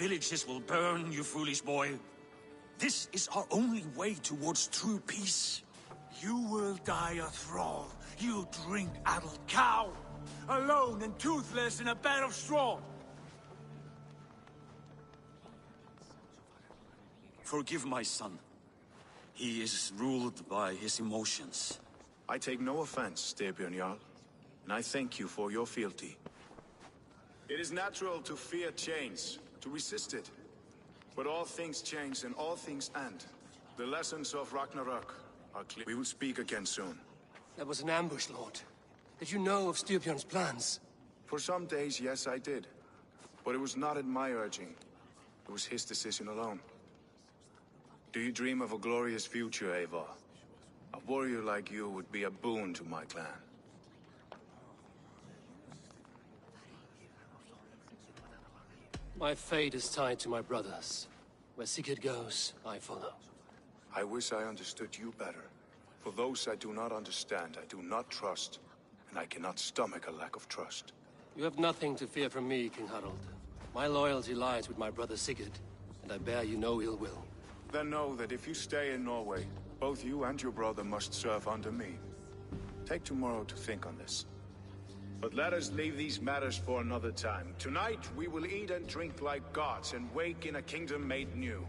villages will burn, you foolish boy. This is our only way towards true peace. You will die a thrall. You drink-addled cow. Alone and toothless in a bed of straw. Forgive my son. He is ruled by his emotions. I take no offense, Styrbjörn Jarl, and I thank you for your fealty. It is natural to fear change, to resist it. But all things change and all things end. The lessons of Ragnarok are clear. We will speak again soon. That was an ambush, Lord. Did you know of Styrbjörn's plans? For some days, yes, I did. But it was not at my urging. It was his decision alone. Do you dream of a glorious future, Eivor? A warrior like you would be a boon to my clan. My fate is tied to my brothers. Where Sigurd goes, I follow. I wish I understood you better. For those I do not understand, I do not trust, and I cannot stomach a lack of trust. You have nothing to fear from me, King Harald. My loyalty lies with my brother Sigurd, and I bear you no ill will. Then know that if you stay in Norway, both you and your brother must serve under me. Take tomorrow to think on this. But let us leave these matters for another time. Tonight, we will eat and drink like gods and wake in a kingdom made new.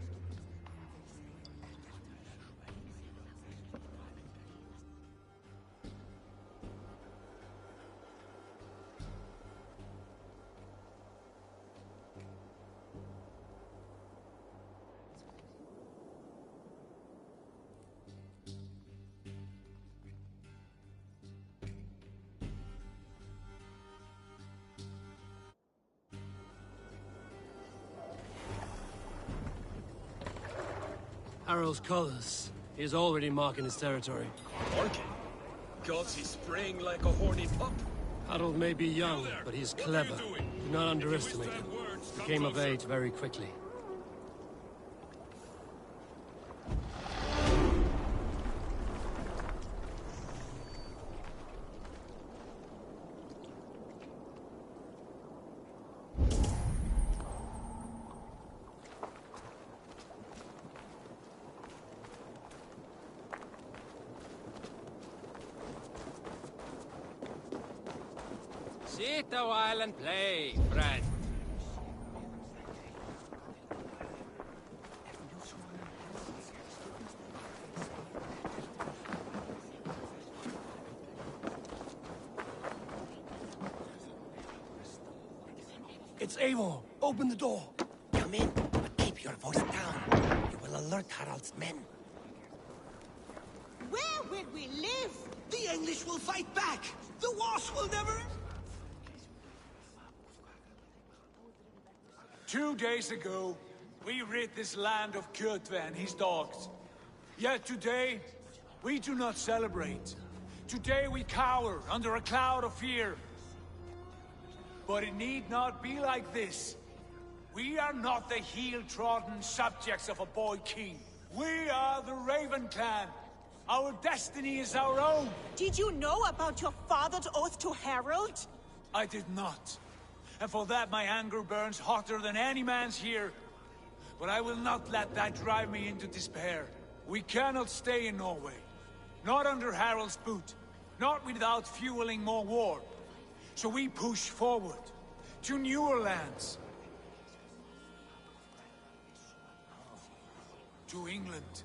Harald's colors. He is already marking his territory. Marking? Gods, he's spraying like a horny pup. Harald may be young, but he's clever. Do not underestimate him. He came of age very quickly. Sit a while and play, friend. It's Eivor. Open the door. Come in, but keep your voice down. You will alert Harald's men. Where will we live? The English will fight back. The wars will never end. 2 days ago, we rid this land of Kjotve and his dogs. Yet today, we do not celebrate. Today we cower under a cloud of fear. But it need not be like this. We are not the heel-trodden subjects of a boy king. We are the Raven clan. Our destiny is our own. Did you know about your father's oath to Harald? I did not. And for that my anger burns hotter than any man's here. But I will not let that drive me into despair. We cannot stay in Norway. Not under Harald's boot. Not without fueling more war. So we push forward to newer lands. To England.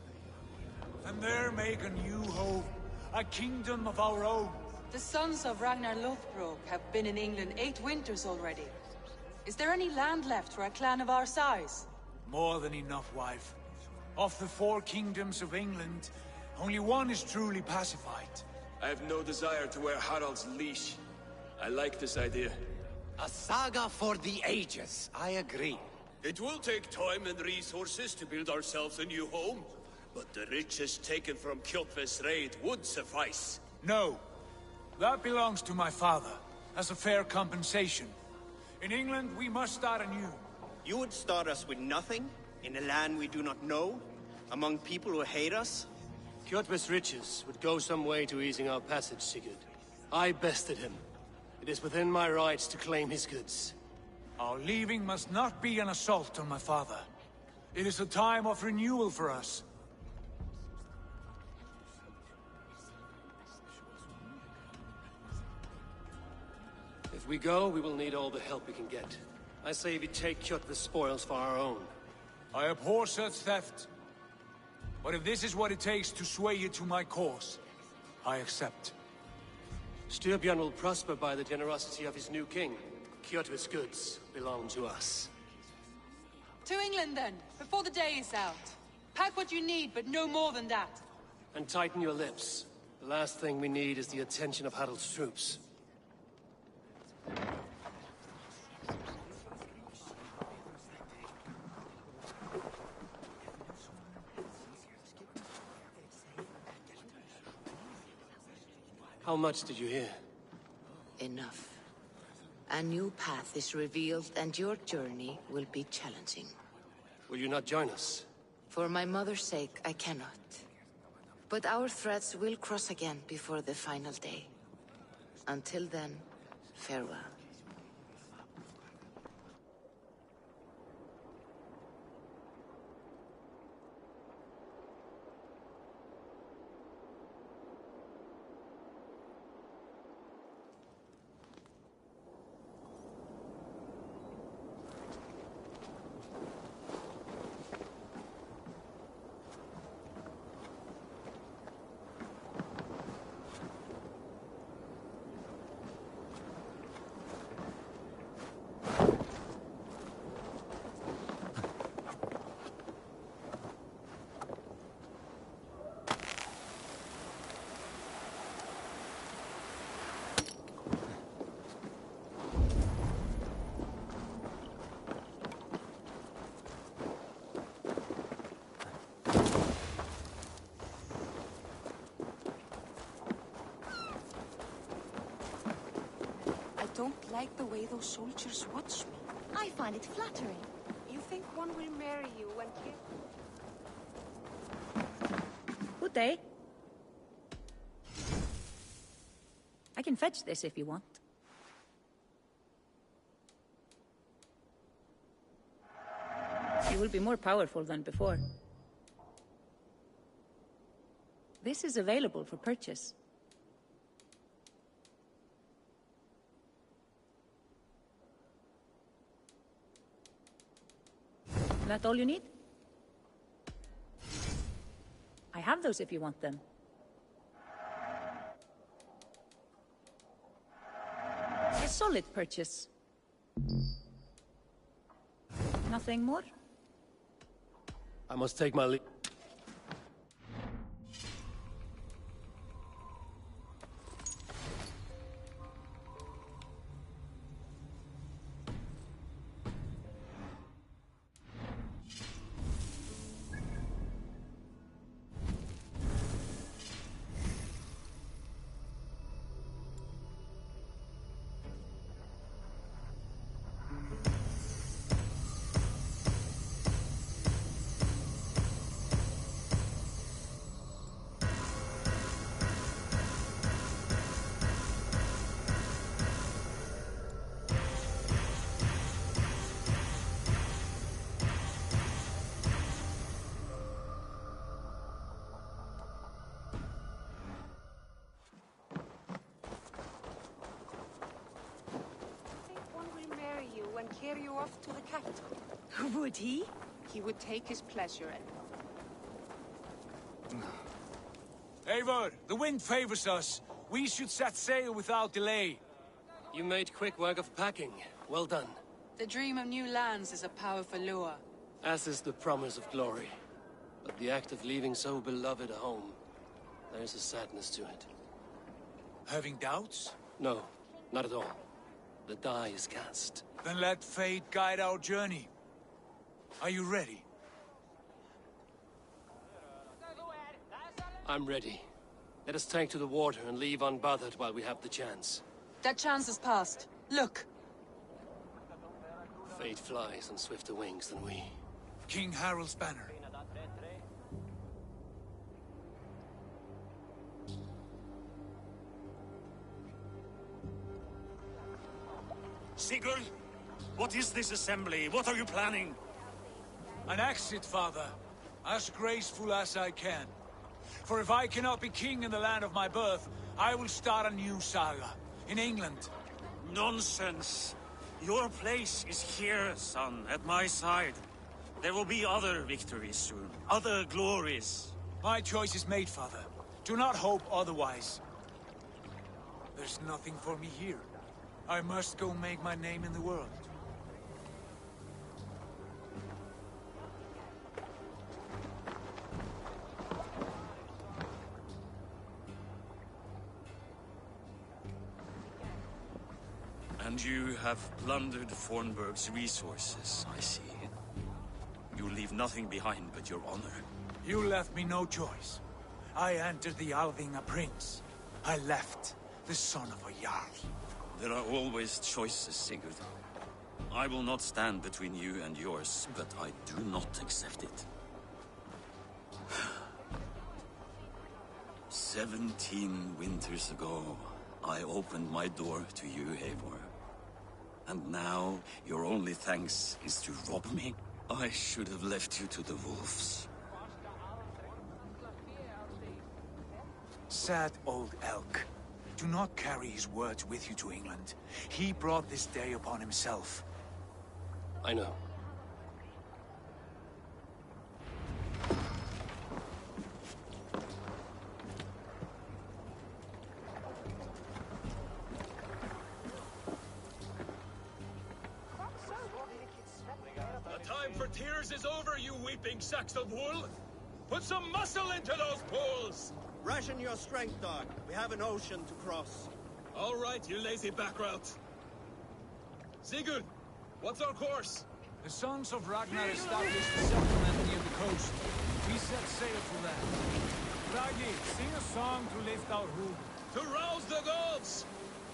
And there make a new home. A kingdom of our own. The sons of Ragnar Lothbrok have been in England 8 winters already. Is there any land left for a clan of our size? More than enough, wife. Of the 4 kingdoms of England, only one is truly pacified. I have no desire to wear Harald's leash. I like this idea. A saga for the ages, I agree. It will take time and resources to build ourselves a new home, but the riches taken from Kjotve's raid would suffice. No. That belongs to my father, as a fair compensation. In England, we must start anew. You would start us with nothing? In a land we do not know? Among people who hate us? Kjotve's riches would go some way to easing our passage, Sigurd. I bested him. It is within my rights to claim his goods. Our leaving must not be an assault on my father. It is a time of renewal for us. If we go, we will need all the help we can get. I say we take Kjotve's spoils for our own. I abhor such theft. But if this is what it takes to sway you to my cause, I accept. Styrbjörn will prosper by the generosity of his new king. Kjotve's goods belong to us. To England, then, before the day is out. Pack what you need, but no more than that. And tighten your lips. The last thing we need is the attention of Harald's troops. How much did you hear? Enough. A new path is revealed, and your journey will be challenging. Will you not join us? For my mother's sake, I cannot. But our threads will cross again before the final day. Until then, farewell. I don't like the way those soldiers watch me. I find it flattering. You think one will marry you and kill... Good day. I can fetch this if you want. You will be more powerful than before. This is available for purchase. That all you need? I have those if you want them. A solid purchase. Nothing more? I must take my leave. and carry you off to the capital. Would he? He would take his pleasure in... Eivor, the wind favors us. We should set sail without delay. You made quick work of packing. Well done. The dream of new lands is a powerful lure. As is the promise of glory. But the act of leaving so beloved a home, there's a sadness to it. Having doubts? No, not at all. The die is cast. Then let fate guide our journey. Are you ready? I'm ready. Let us take to the water and leave unbothered while we have the chance. That chance has passed. Look! Fate flies on swifter wings than we. King Harald's banner. Sigurd, What is this assembly? What are you planning? An exit, father. As graceful as I can. For if I cannot be king in the land of my birth, I will start a new saga. In England. Nonsense. Your place is here, son, at my side. There will be other victories soon. Other glories. My choice is made, father. Do not hope otherwise. There's nothing for me here. I must go make my name in the world. And you have plundered Fornburg's resources, I see. You leave nothing behind but your honor. You left me no choice. I entered the Alving a prince. I left the son of a Jarl. There are always choices, Sigurd. I will not stand between you and yours, but I do not accept it. 17 winters ago, I opened my door to you, Eivor. And now, your only thanks is to rob me? I should have left you to the wolves. Sad old elk. Do not carry his words with you to England. He brought this day upon himself. I know. The time for tears is over, you weeping sacks of wool! Put some muscle into those poles! Ration your strength, dog. We have an ocean to cross. All right, you lazy backrout. Sigurd, what's our course? The sons of Ragnar established a settlement near the coast. We set sail for that. Ragni, sing a song to lift our hoof. To rouse the gods!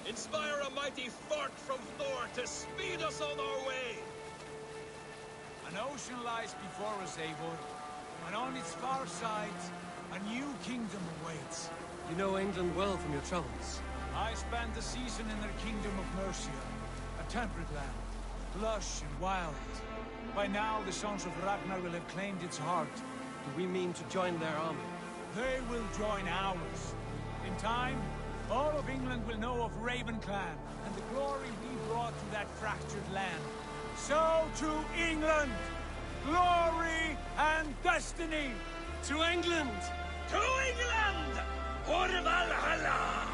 Inspire a mighty fart from Thor to speed us on our way! An ocean lies before us, Eivor, and on its far sides, a new kingdom awaits. You know England well from your travels. I spent a season in their kingdom of Mercia, a temperate land, lush and wild. By now, the sons of Ragnar will have claimed its heart. Do we mean to join their army? They will join ours. In time, all of England will know of Raven Clan and the glory we brought to that fractured land. So to England! Glory and destiny! To England! To England! For Valhalla!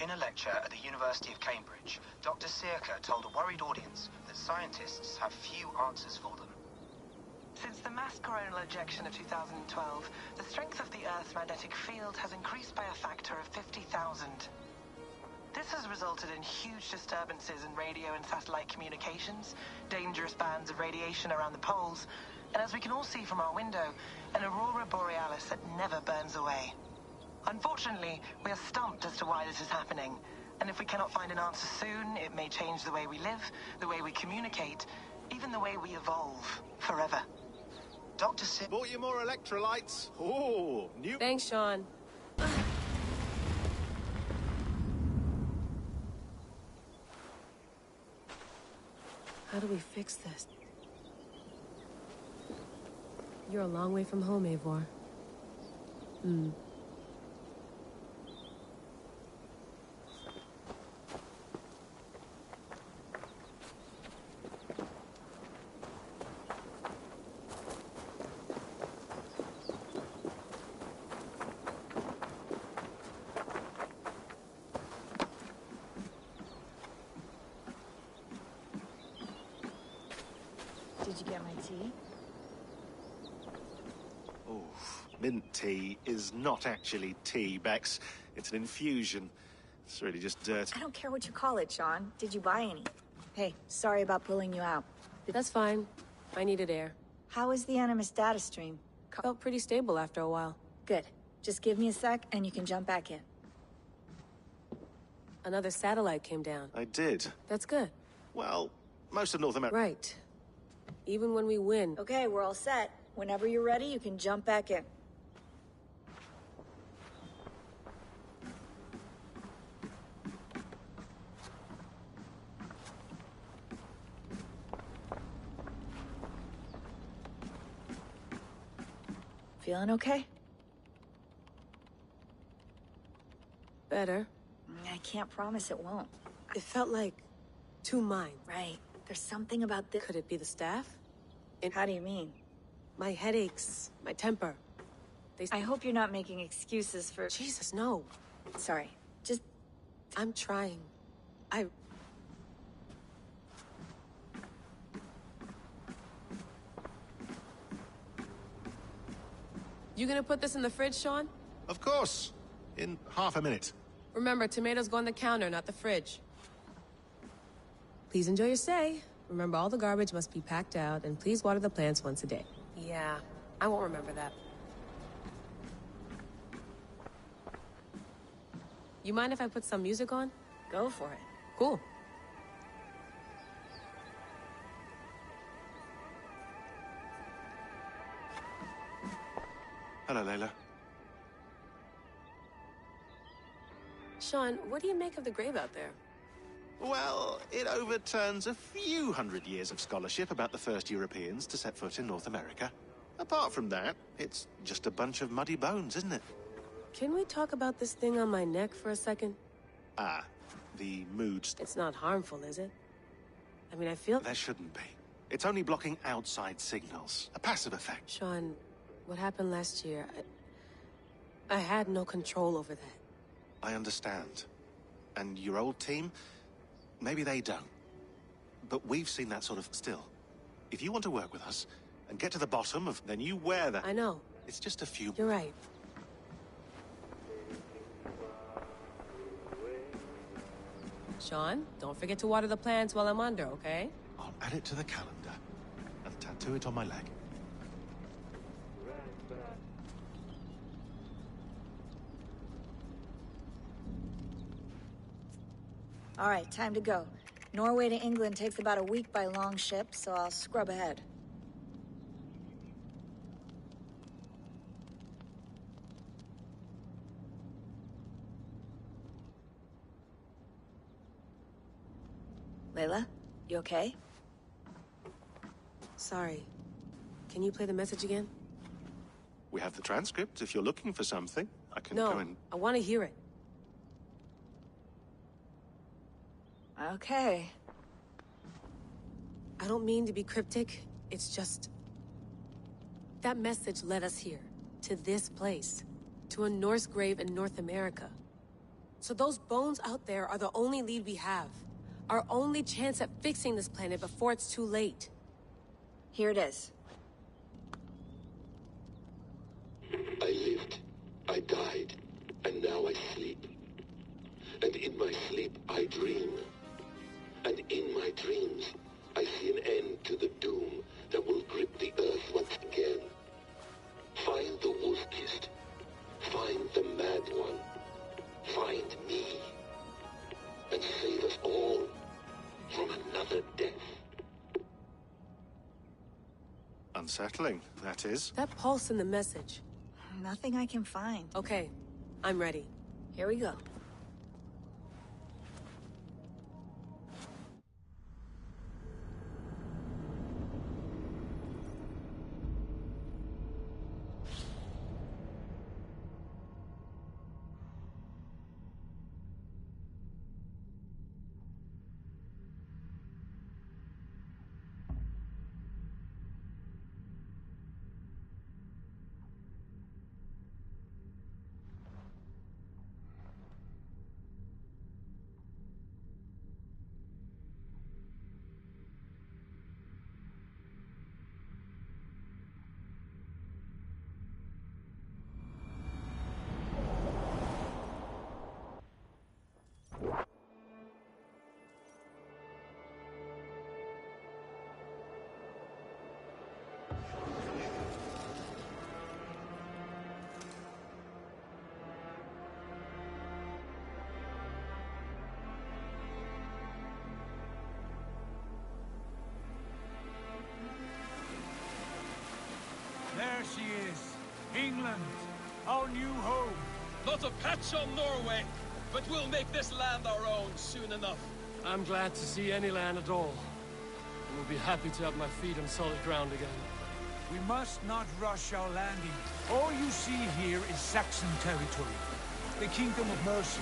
In a lecture at the University of Cambridge, Dr. Sirka told a worried audience that scientists have few answers for them. Since the mass coronal ejection of 2012, the strength of the Earth's magnetic field has increased by a factor of 50,000. This has resulted in huge disturbances in radio and satellite communications, dangerous bands of radiation around the poles, and as we can all see from our window, an aurora borealis that never burns away. Unfortunately, we are stumped as to why this is happening. And if we cannot find an answer soon, it may change the way we live, the way we communicate, even the way we evolve forever. Dr. Sid bought you more electrolytes. Oh, new. Thanks, Sean. How do we fix this? You're a long way from home, Eivor. Did you get my tea? Oh, mint tea is not actually tea, Bex. It's an infusion. It's really just dirt. I don't care what you call it, Sean. Did you buy any? Hey, sorry about pulling you out. That's fine. I needed air. How is the Animus data stream? Felt pretty stable after a while. Good. Just give me a sec and you can jump back in. Another satellite came down. I did. That's good. Well, most of North America. Right. Even when we win. Okay, we're all set. Whenever you're ready, you can jump back in. Feeling okay? Better. I can't promise it won't. It felt like 2 minds. Right. There's something about this. Could it be the staff? How do you mean? My headaches, my temper. I hope you're not making excuses for... Jesus, no. Sorry. Just... I'm trying. You gonna put this in the fridge, Sean? Of course. In half a minute. Remember, tomatoes go on the counter, not the fridge. Please enjoy your stay. Remember, all the garbage must be packed out, and please water the plants once a day. Yeah, I won't remember that. You mind if I put some music on? Go for it. Cool. Hello, Layla. Sean, what do you make of the grave out there? Well, it overturns a few hundred years of scholarship about the first Europeans to set foot in North America. Apart from that, it's just a bunch of muddy bones, isn't it? Can we talk about this thing on my neck for a second? Ah, the mood... It's not harmful, is it? I mean, I feel... There shouldn't be. It's only blocking outside signals. A passive effect. Sean, what happened last year, I had no control over that. I understand. And your old team, maybe they don't. But we've seen that sort of still. If you want to work with us and get to the bottom of, then you wear that. I know. It's just a few... You're right. Sean, don't forget to water the plants while I'm under, okay? I'll add it to the calendar and tattoo it on my leg. All right, time to go. Norway to England takes about a week by long ship, so I'll scrub ahead. Layla, you okay? Sorry. Can you play the message again? We have the transcript. If you're looking for something, I can go and... No, I want to hear it. Okay. I don't mean to be cryptic. It's just... That message led us here. To this place. To a Norse grave in North America. So those bones out there are the only lead we have. Our only chance at fixing this planet before it's too late. Here it is. I lived, I died, and now I sleep. And in my sleep I dream. And in my dreams, I see an end to the doom that will grip the Earth once again. Find the wolf-kissed. Find the mad one. Unsettling, that is. That pulse in the message. Nothing I can find. Okay, I'm ready. Here we go. There she is. England, our new home. Not a patch on Norway, but we'll make this land our own soon enough. I'm glad to see any land at all. And will be happy to have my feet on solid ground again. We must not rush our landing. All you see here is Saxon territory. The Kingdom of Mercia,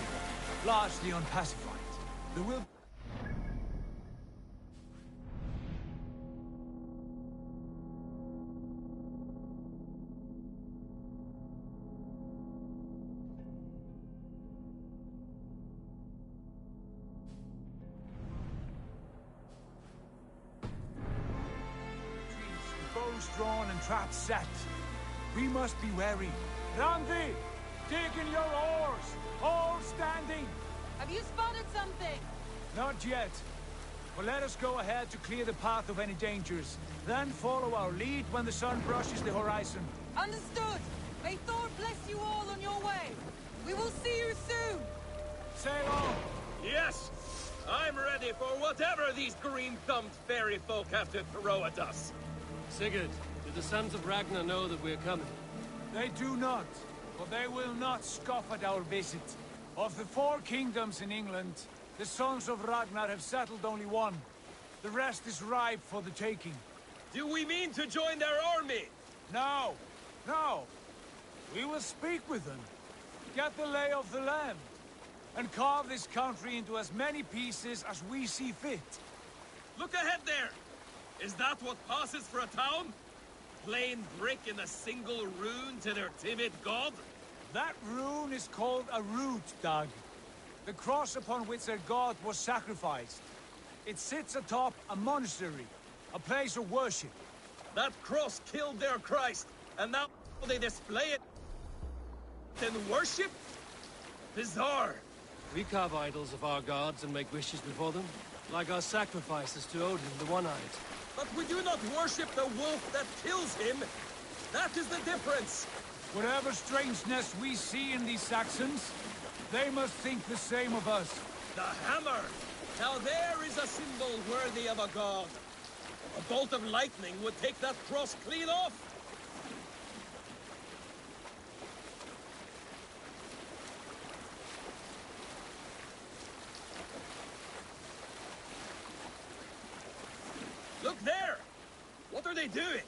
largely unpacified. There will... bows drawn and traps set. We must be wary. Randi, dig in your oars. All standing. Have you spotted something? Not yet. But let us go ahead to clear the path of any dangers. Then follow our lead when the sun brushes the horizon. Understood. May Thor bless you all on your way. We will see you soon. Sail on. Yes! I'm ready for whatever these green-thumbed fairy folk have to throw at us. Sigurd, do the sons of Ragnar know that we're coming? They do not, but they will not scoff at our visit. Of the 4 kingdoms in England, the sons of Ragnar have settled only one. The rest is ripe for the taking. Do we mean to join their army? No, no. We will speak with them, get the lay of the land, and carve this country into as many pieces as we see fit. Look ahead there! Is that what passes for a town? Plain brick in a single rune to their timid god? That rune is called a root, Dag. The cross upon which their god was sacrificed. It sits atop a monastery, a place of worship. That cross killed their Christ, and now they display it in worship? Bizarre. We carve idols of our gods and make wishes before them, like our sacrifices to Odin, the One-Eyed. But we do not worship the wolf that kills him. That is the difference. Whatever strangeness we see in these Saxons, they must think the same of us. The hammer! Now there is a symbol worthy of a god. A bolt of lightning would take that cross clean off. Look there! What are they doing?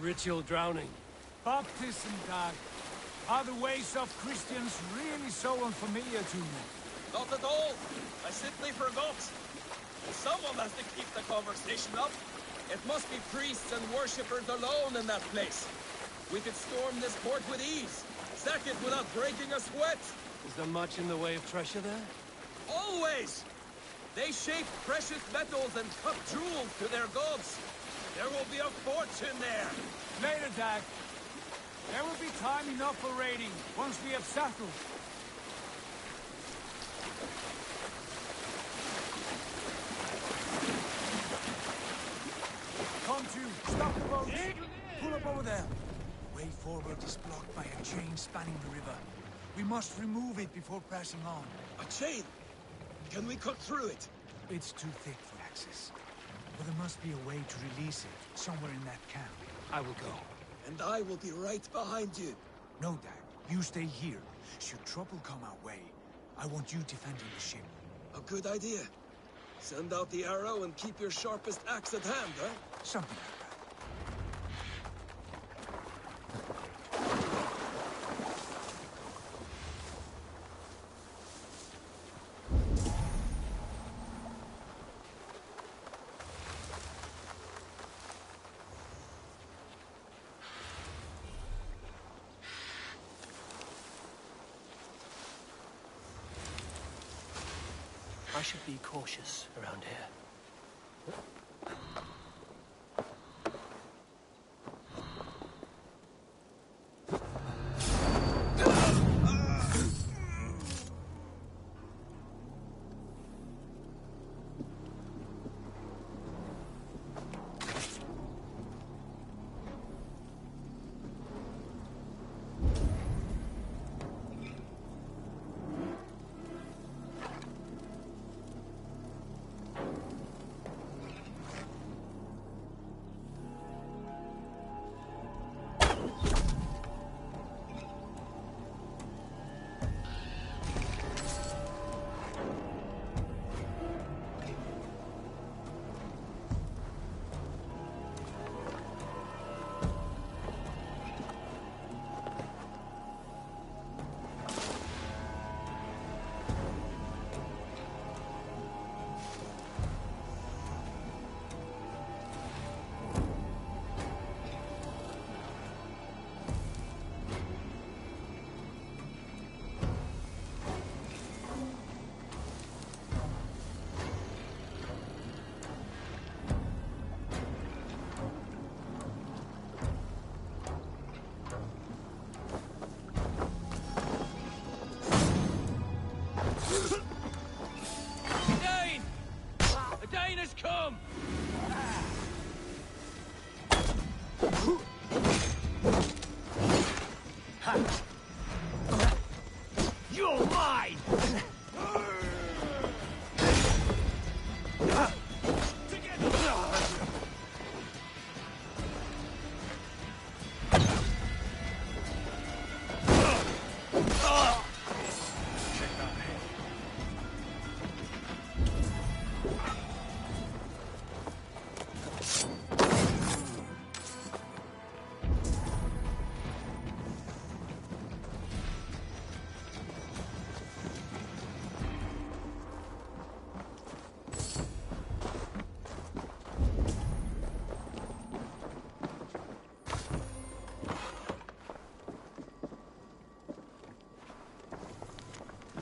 Ritual drowning. Baptism, Dag. Are the ways of Christians really so unfamiliar to you? Not at all. I simply forgot. Someone has to keep the conversation up. It must be priests and worshippers alone in that place. We could storm this port with ease. Sack it without breaking a sweat. Is there much in the way of treasure there? Always! They shape precious metals and cut jewels to their gods. There will be a fortune there. Later, Dag. There will be time enough for raiding once we have settled. Come to, stop the boat. Pull up over there. The way forward is blocked by a chain spanning the river. We must remove it before pressing on. A chain? Can we cut through it? It's too thick for access. But there must be a way to release it somewhere in that camp. I will go. And I will be right behind you. No, Dad. You stay here. Should trouble come our way, I want you defending the ship. A good idea. Send out the arrow and keep your sharpest axe at hand, huh? Something like that. I should be cautious around here. You're mine!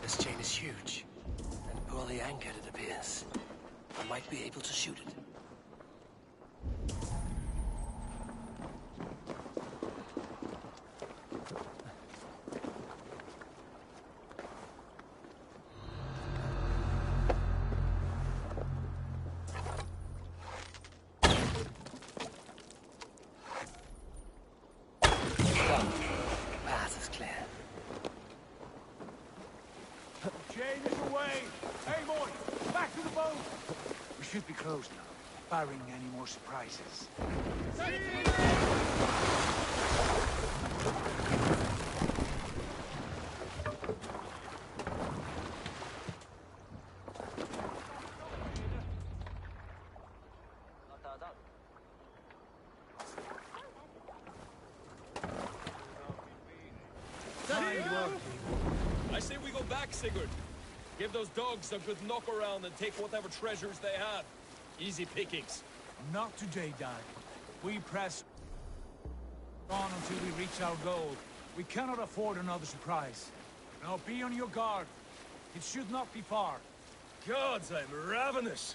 This chain is huge, and poorly anchored, it appears. I might be able to shoot it. Path is clear. Chain is away! Hey, boy! Back to the boat! We should be close now, barring any more surprises. I say we go back, Sigurd. Give those dogs a good knock around and take whatever treasures they have. Easy pickings. Not today, Dad. We press on until we reach our goal. We cannot afford another surprise. Now be on your guard. It should not be far. Gods, I'm ravenous.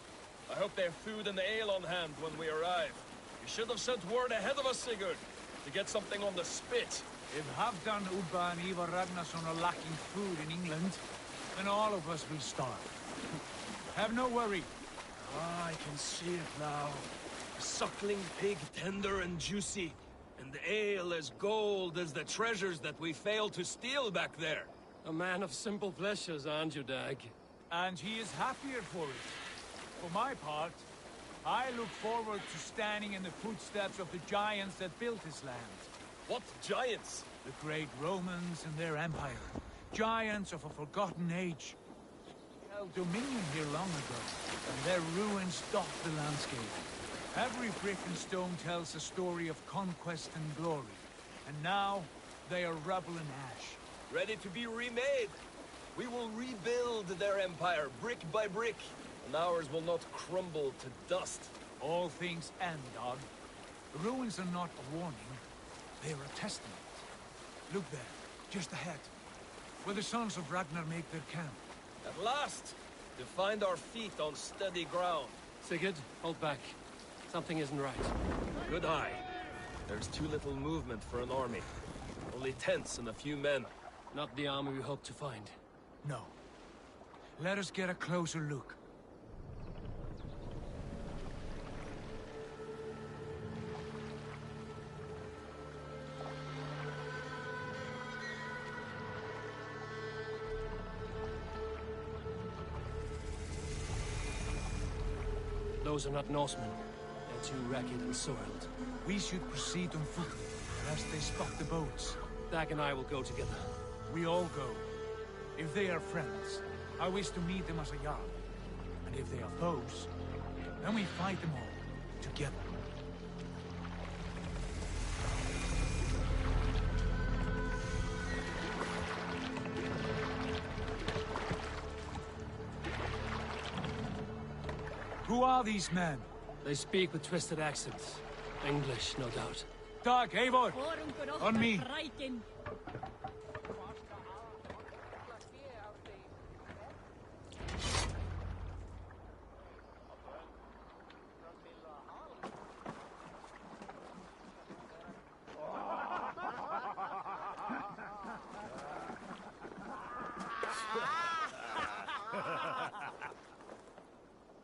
I hope they have food and ale on hand when we arrive. You should have sent word ahead of us, Sigurd, to get something on the spit. If Halfdan, Ubba, and Ivar Ragnarsson are lacking food in England, then all of us will starve. Have no worry. Ah, I can see it now. A suckling pig, tender and juicy. And the ale as gold as the treasures that we failed to steal back there. A man of simple pleasures, aren't you, Dag? And he is happier for it. For my part, I look forward to standing in the footsteps of the giants that built this land. What giants? The great Romans and their empire. Giants of a forgotten age. They held dominion here long ago, and their ruins dot the landscape. Every brick and stone tells a story of conquest and glory. And now, they are rubble and ash. Ready to be remade. We will rebuild their empire, brick by brick, and ours will not crumble to dust. All things end, dog. The ruins are not a warning. They are a testament. Look there, just ahead, where the sons of Ragnar make their camp. At last! To find our feet on steady ground. Sigurd, hold back. Something isn't right. Good eye. There's too little movement for an army. Only tents and a few men. Not the army we hope to find. No. Let us get a closer look. Those are not Norsemen. They're too ragged and soiled. We should proceed on foot, lest they spot the boats. Dag and I will go together. We all go. If they are friends, I wish to meet them as a Jarl. And if they are foes, then we fight them all, together. Who are these men? They speak with twisted accents. English, no doubt. Dag, Eivor! On me!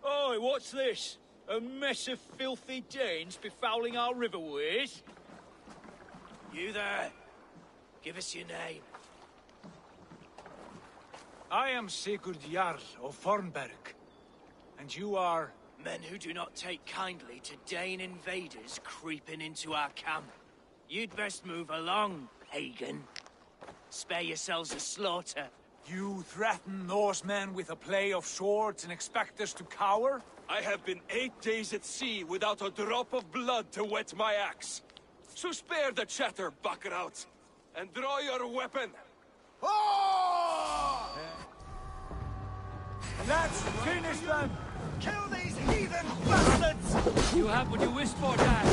Oi, what's this? A mess of filthy Danes befouling our riverways? You there. Give us your name. I am Sigurd Jarl of Fornberg. And you are... Men who do not take kindly to Dane invaders creeping into our camp. You'd best move along, pagan. Spare yourselves a slaughter. You threaten Norsemen with a play of swords and expect us to cower? I have been 8 days at sea without a drop of blood to wet my axe. So spare the chatter, Buckerout, and draw your weapon. Oh! Let's finish them! Kill these heathen bastards! You have what you wished for, Dad.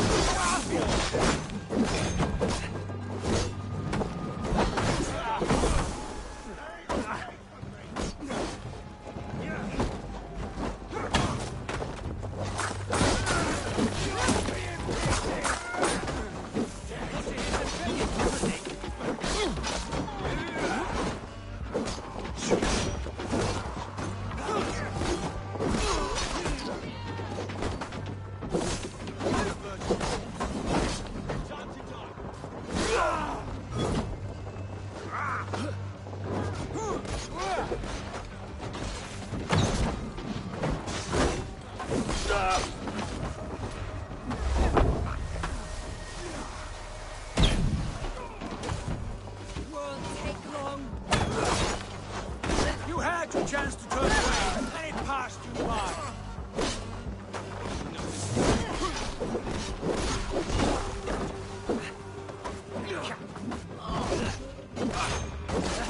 You had your chance to turn away, and it passed you by.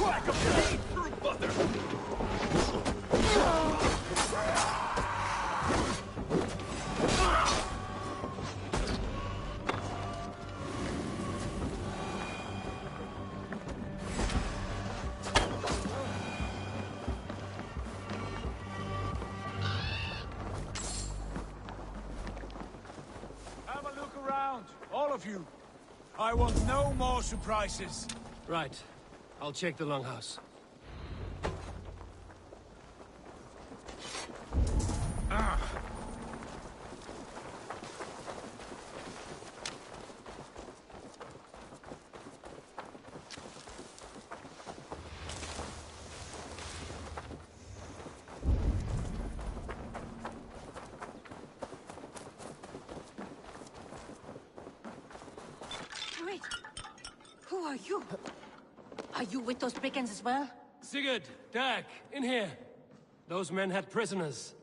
Like a blade through butter. Have a look around, all of you. I want no more surprises. Right. I'll check the longhouse. Are you with those brigands as well? Sigurd, Dag, in here. Those men had prisoners.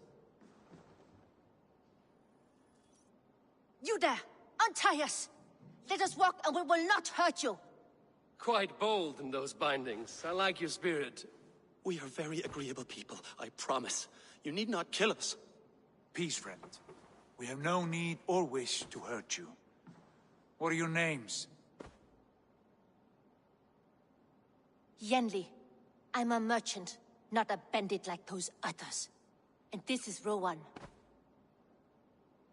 You there! Untie us! Let us walk and we will not hurt you! Quite bold in those bindings. I like your spirit. We are very agreeable people, I promise. You need not kill us. Peace, friend. We have no need or wish to hurt you. What are your names? Yenli. I'm a merchant, not a bandit like those others. And this is Rowan.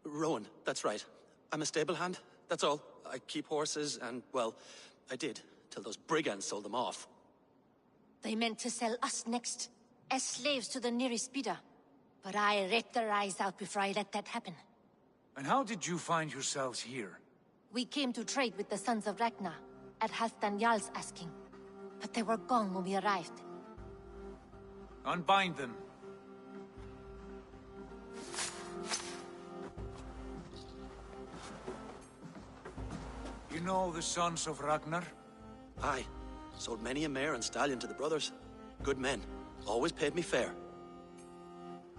Rowan, that's right. I'm a stable hand, that's all. I keep horses and, well, I did, till those brigands sold them off. They meant to sell us next, as slaves to the nearest bidder. But I ripped their eyes out before I let that happen. And how did you find yourselves here? We came to trade with the Sons of Ragnar, at Halfdan Jarl's asking. But they were gone when we arrived. Unbind them. You know the Sons of Ragnar? Aye. Sold many a mare and stallion to the brothers. Good men. Always paid me fair.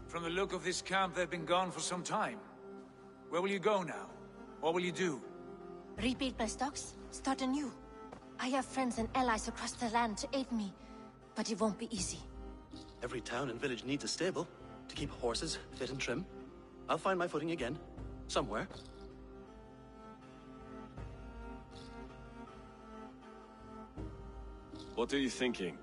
From the look of this camp, they've been gone for some time. Where will you go now? What will you do? Rebuild my stocks, start anew. I have friends and allies across the land to aid me, but it won't be easy. Every town and village needs a stable to keep horses fit and trim. I'll find my footing again, somewhere. What are you thinking?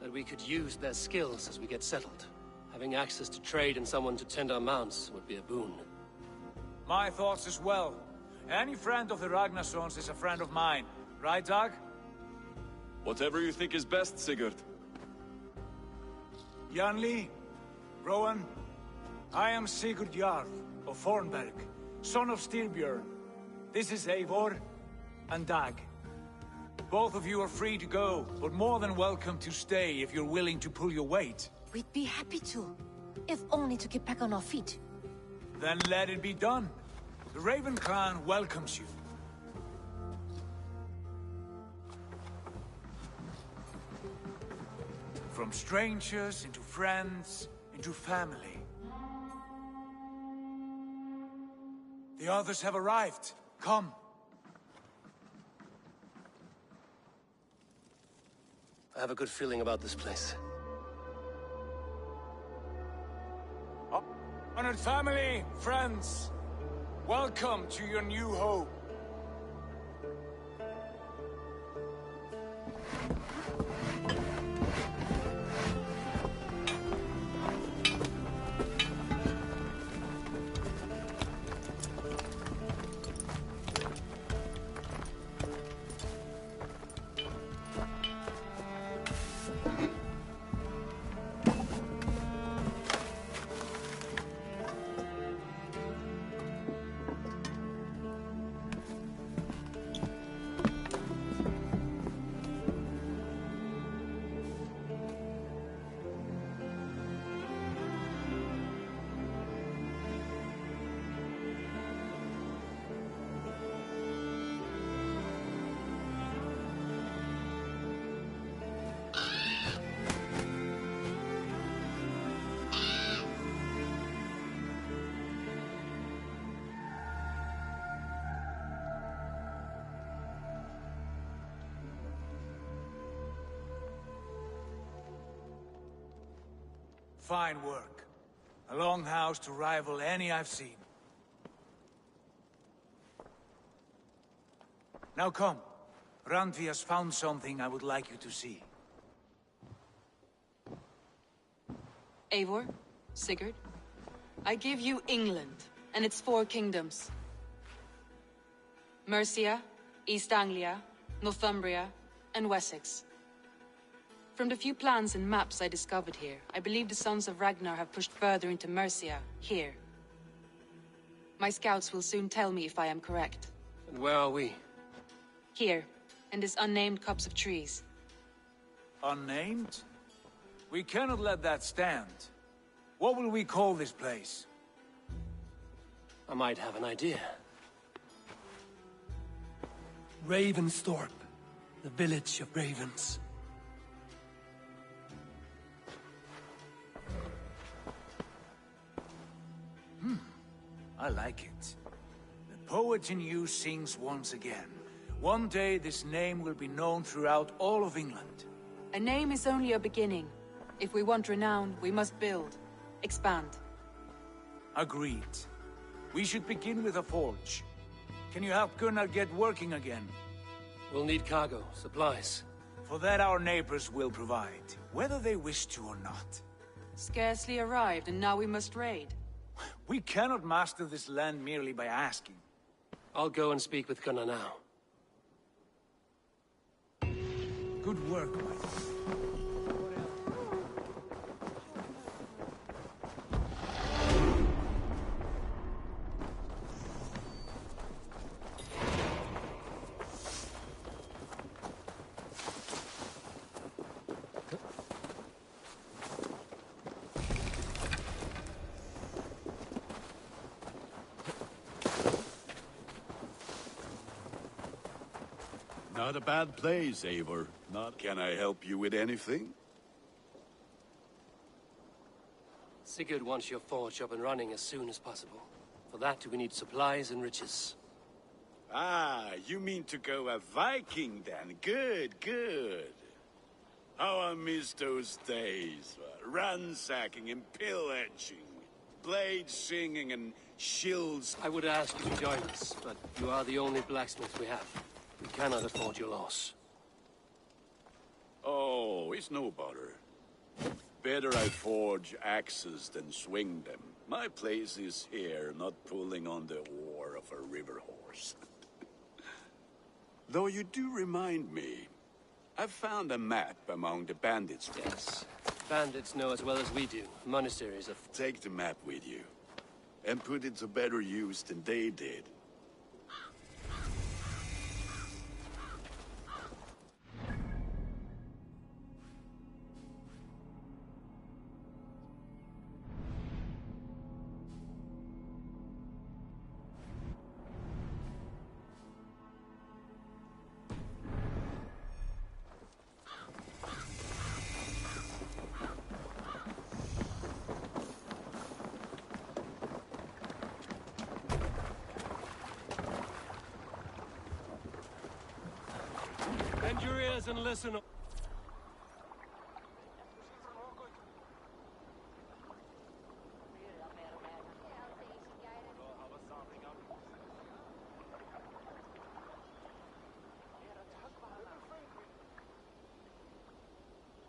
That we could use their skills as we get settled. Having access to trade and someone to tend our mounts would be a boon. My thoughts as well. Any friend of the Ragnarsons is a friend of mine. Right, Dag? Whatever you think is best, Sigurd. Janli, Rowan, I am Sigurd Jarl of Fornberg, son of Styrbjörn. This is Eivor and Dag. Both of you are free to go, but more than welcome to stay if you're willing to pull your weight. We'd be happy to, if only to get back on our feet. Then let it be done. The Raven clan welcomes you. From strangers, into friends, into family. The others have arrived. Come. I have a good feeling about this place. Honored family, friends, welcome to your new home. Fine work. A longhouse to rival any I've seen. Now come. Randvi has found something I would like you to see. Eivor, Sigurd, I give you England and its 4 kingdoms. Mercia, East Anglia, Northumbria, and Wessex. From the few plans and maps I discovered here, I believe the Sons of Ragnar have pushed further into Mercia, here. My scouts will soon tell me if I am correct. And where are we? Here, in this unnamed copse of trees. Unnamed? We cannot let that stand. What will we call this place? I might have an idea. Ravensthorpe. The village of Ravens. I like it. The poet in you sings once again. One day this name will be known throughout all of England. A name is only a beginning. If we want renown, we must build. Expand. Agreed. We should begin with a forge. Can you help Gunnar get working again? We'll need cargo, supplies. For that our neighbors will provide, whether they wish to or not. Scarcely arrived, and now we must raid. We cannot master this land merely by asking. I'll go and speak with Gunnar now. Good work, Mike. Not a bad place, Eivor. Can I help you with anything? Sigurd wants your forge up and running as soon as possible. For that, we need supplies and riches. Ah, you mean to go a Viking then? Good, good. How I miss those days. Ransacking and pillaging. Blades singing and shields. I would ask you to join us, but you are the only blacksmith we have. We cannot afford your loss. Oh, it's no bother. Better I forge axes than swing them. My place is here, not pulling on the oar of a river horse. Though you do remind me, I found a map among the bandits. Yes. Bandits know as well as we do. Monasteries of... Take the map with you, and put it to better use than they did. Bend your ears and listen.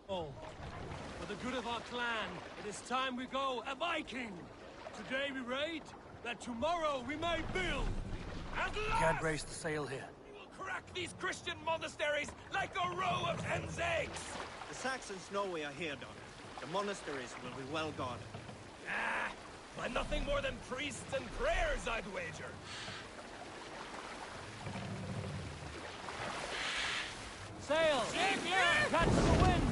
For the good of our clan, it is time we go a Viking! Today we raid, that tomorrow we may build! At last! Can't raise the sail here. Crack these Christian monasteries like a row of hen's eggs! The Saxons know we are here, Donner. The monasteries will be well guarded. Ah, by nothing more than priests and prayers, I'd wager. Sail! Yeah. Catch the wind!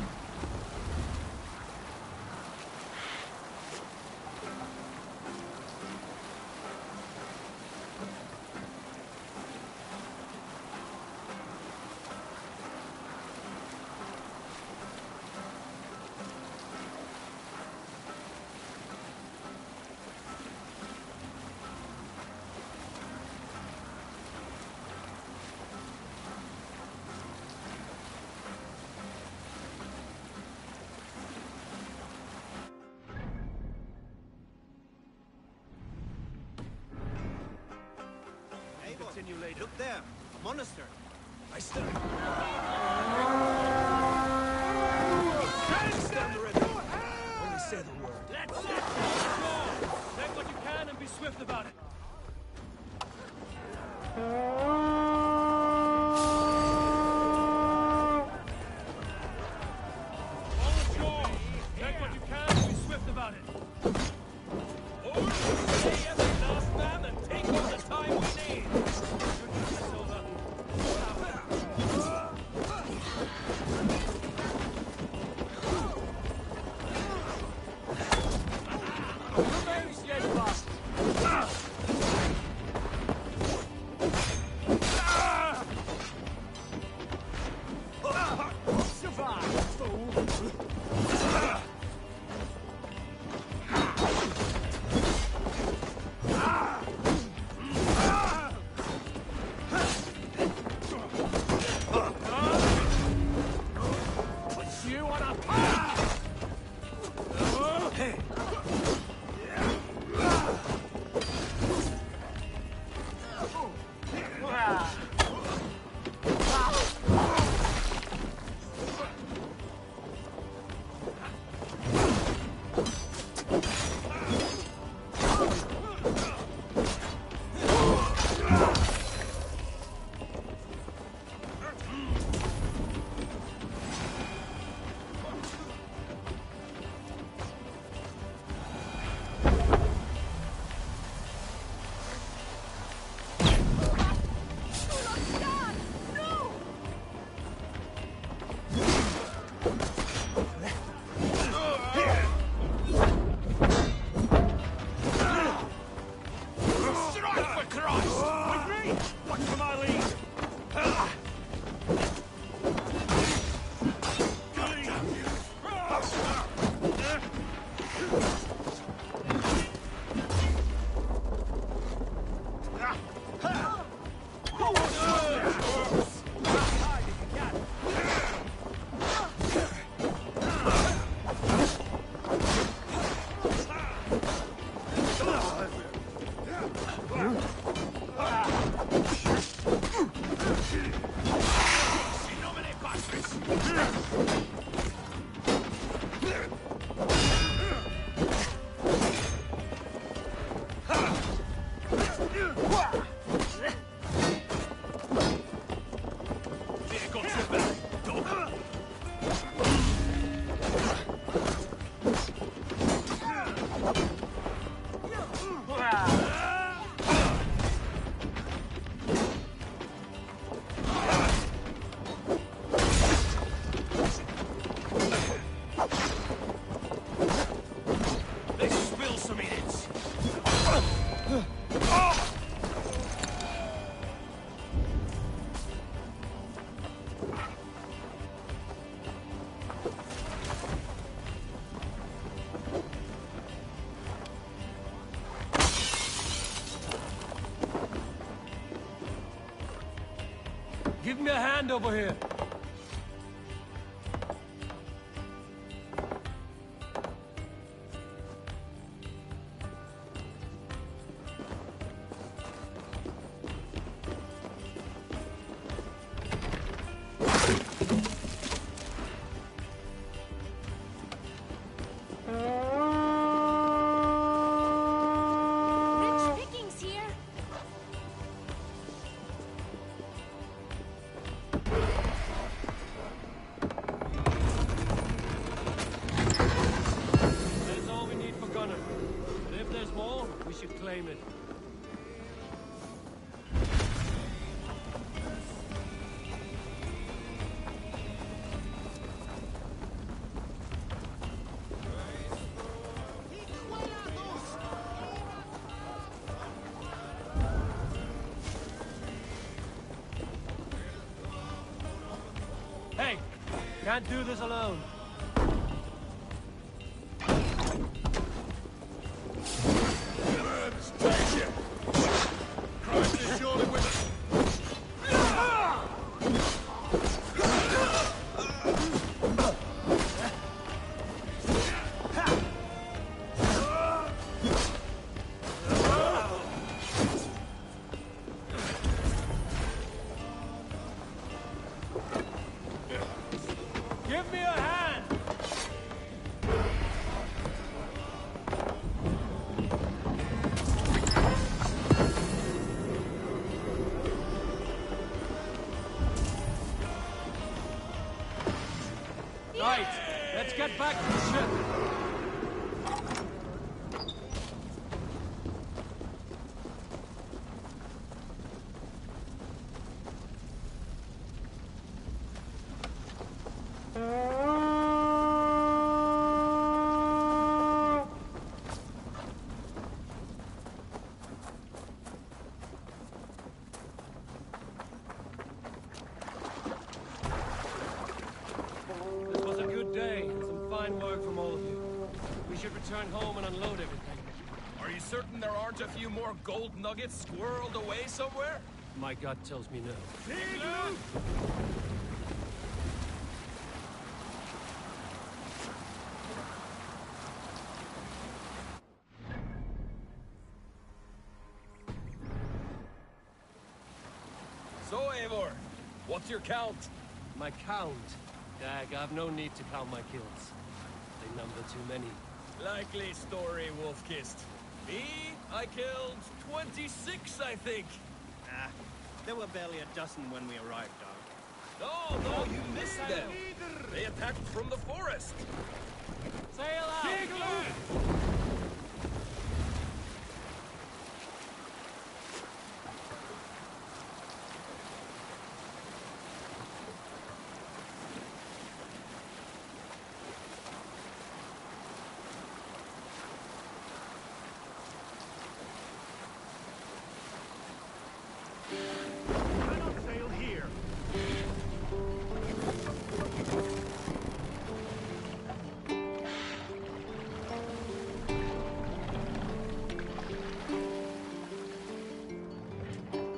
Continue later. Look there, a monastery. I stand. Stand the river. Only say the word. Let's go! Take what you can and be swift about it. On the shore! Take what you can and be swift about it. Or stay every last man and take all the time we need. Give me a hand over here. Hey, can't do this alone. Give me a hand! Right, let's get back to the ship. This was a good day, and some fine work from all of you. We should return home and unload everything. Are you certain there aren't a few more gold nuggets squirreled away somewhere? My gut tells me no. So, Eivor, what's your count? My count? Dag, I've no need to count my kills. They number too many. Likely story, Wolf-Kissed. Me, I killed 26, I think. Ah, there were barely a dozen when we arrived, dog. No, you missed them. They attacked from the forest. Sail out!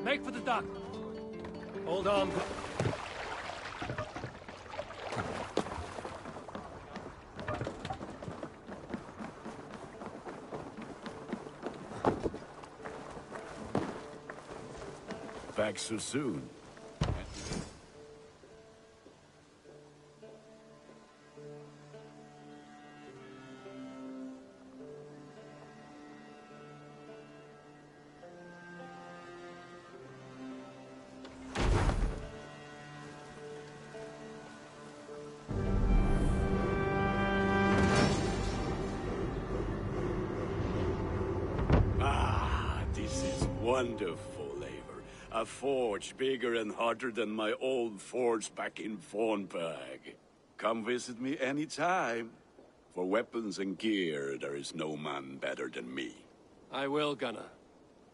Make for the dock. Hold on. back so soon. This is wonderful, Eivor. A forge bigger and hotter than my old forge back in Fornburg. Come visit me anytime. For weapons and gear, there is no man better than me. I will, Gunnar.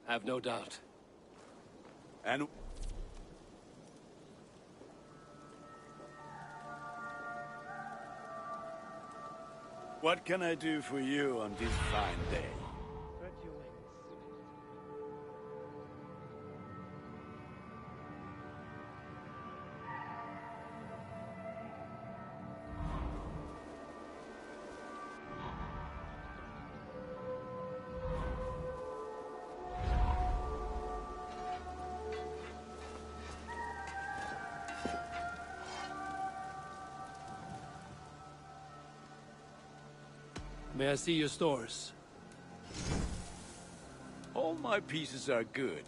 Have no doubt. And... what can I do for you on this fine day? May I see your stores? All my pieces are good,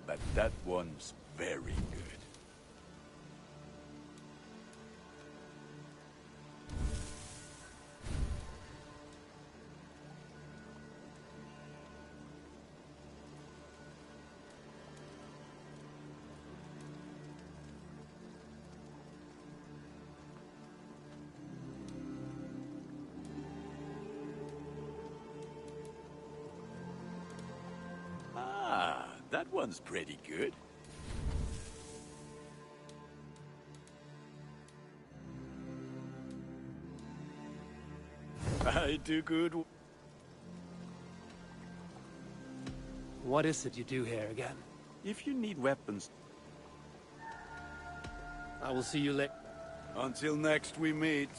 but that one's very good. That one's pretty good. I do good. What is it you do here again? If you need weapons... I will see you later. Until next we meet.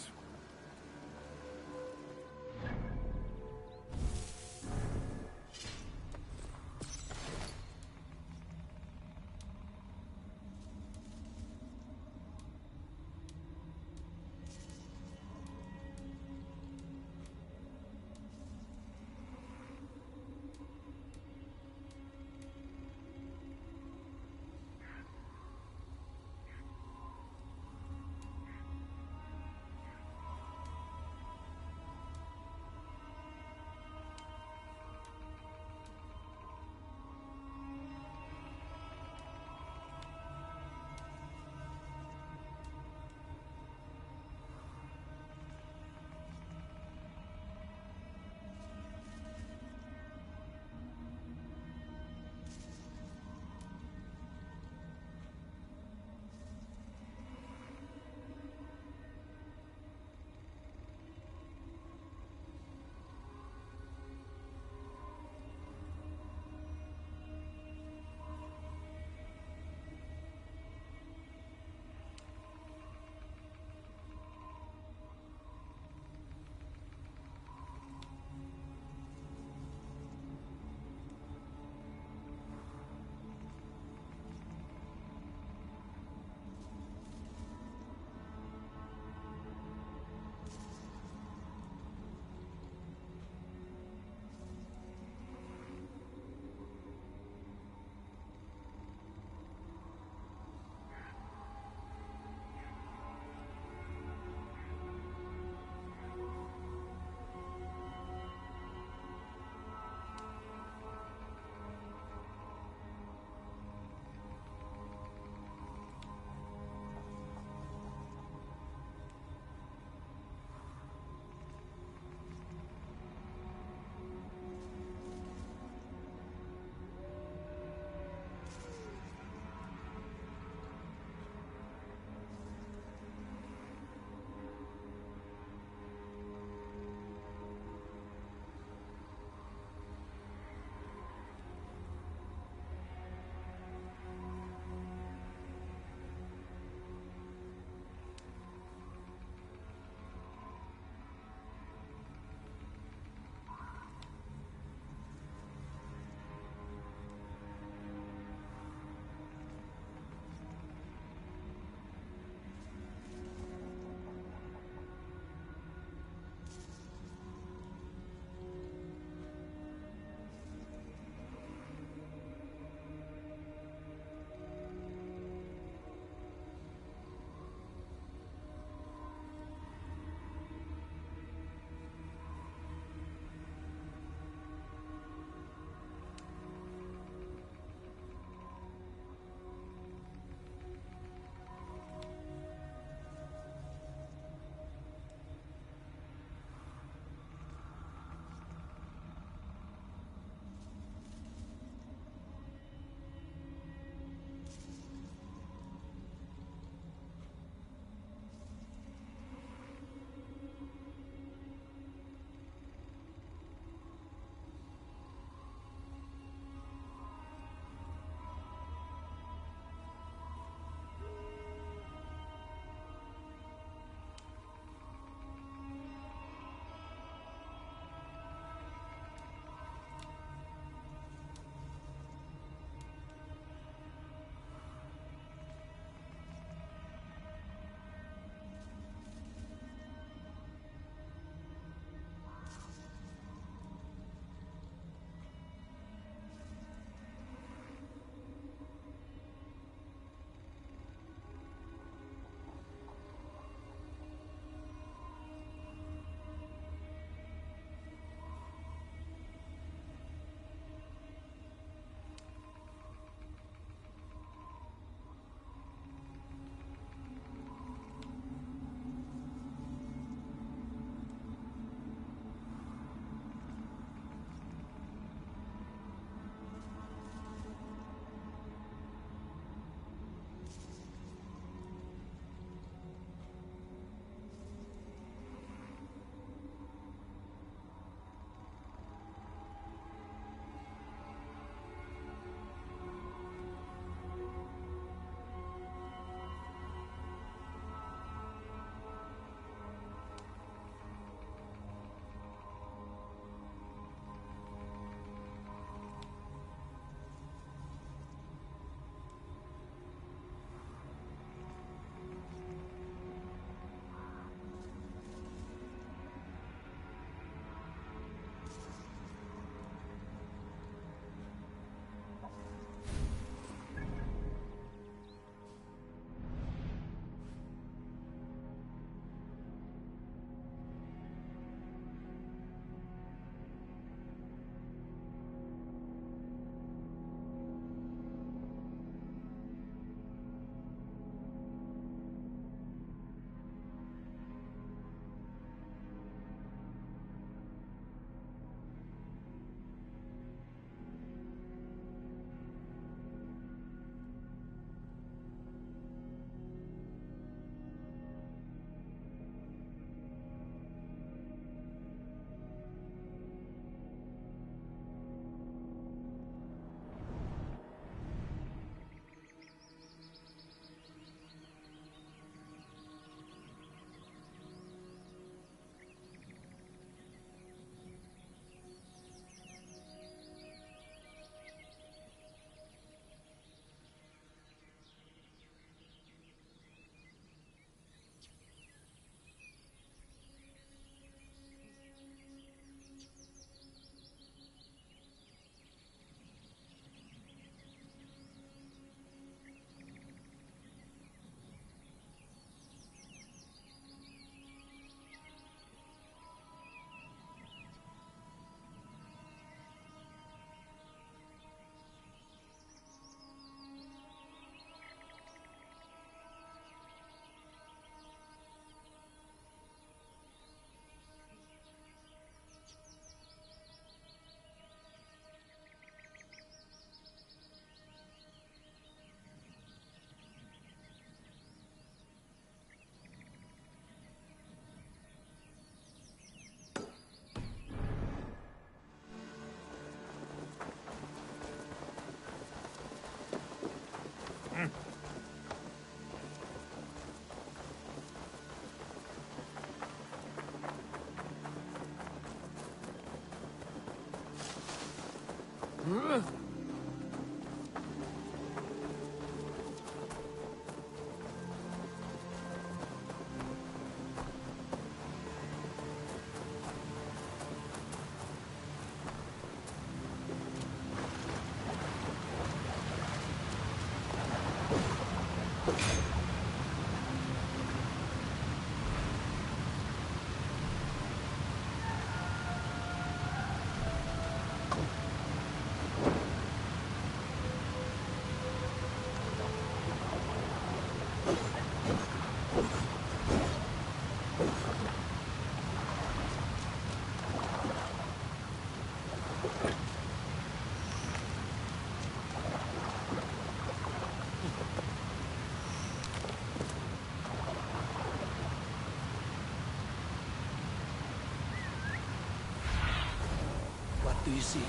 What do you see?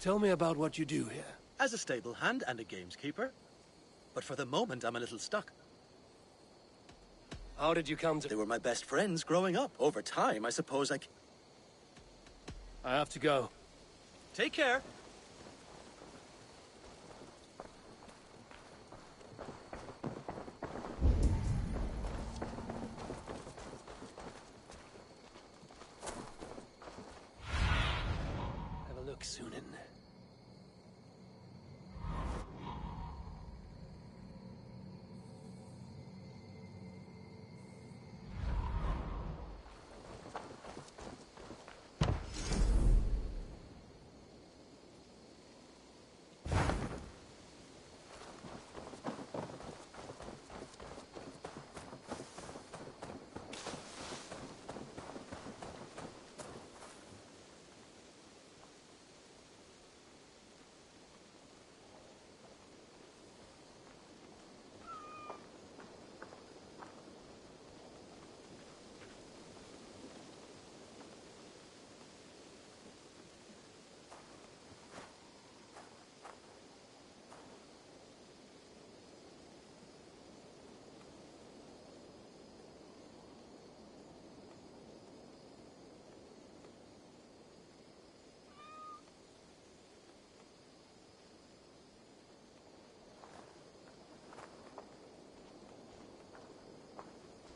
Tell me about what you do here. As a stable hand and a gameskeeper. But for the moment, I'm a little stuck. How did you come to... They were my best friends growing up. Over time, I suppose I have to go. Take care. Have a look, Sunan.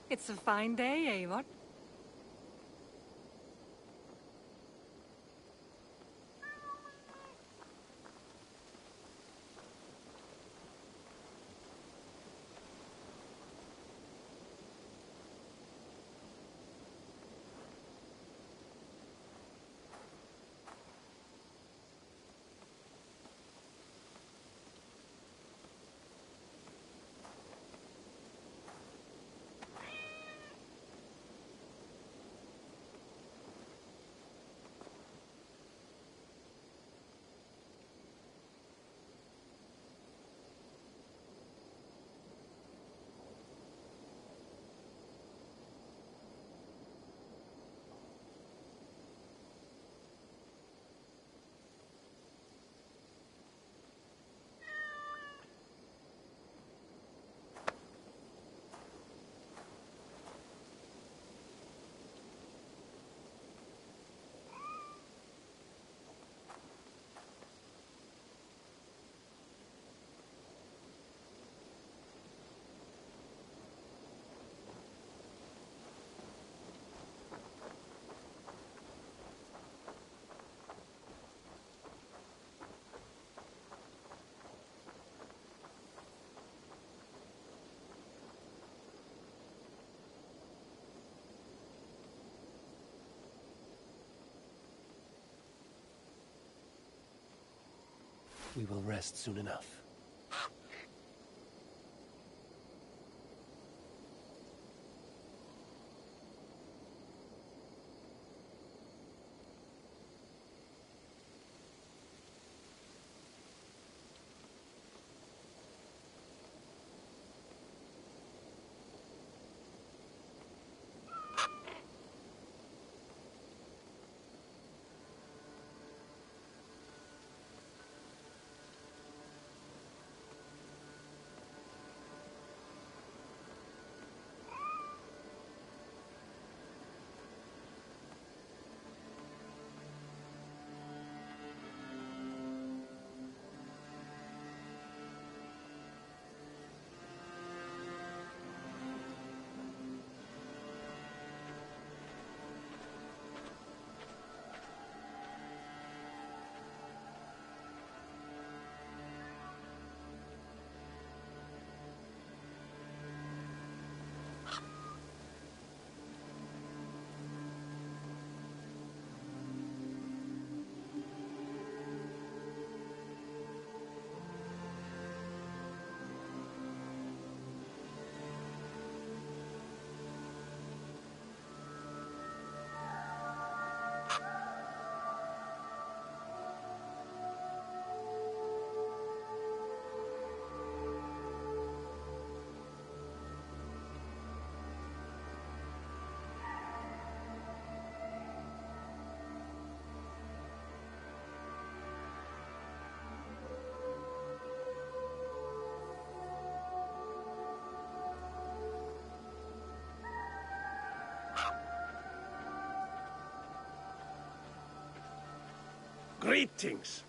It's a fine day, Eivor. We will rest soon enough. Greetings!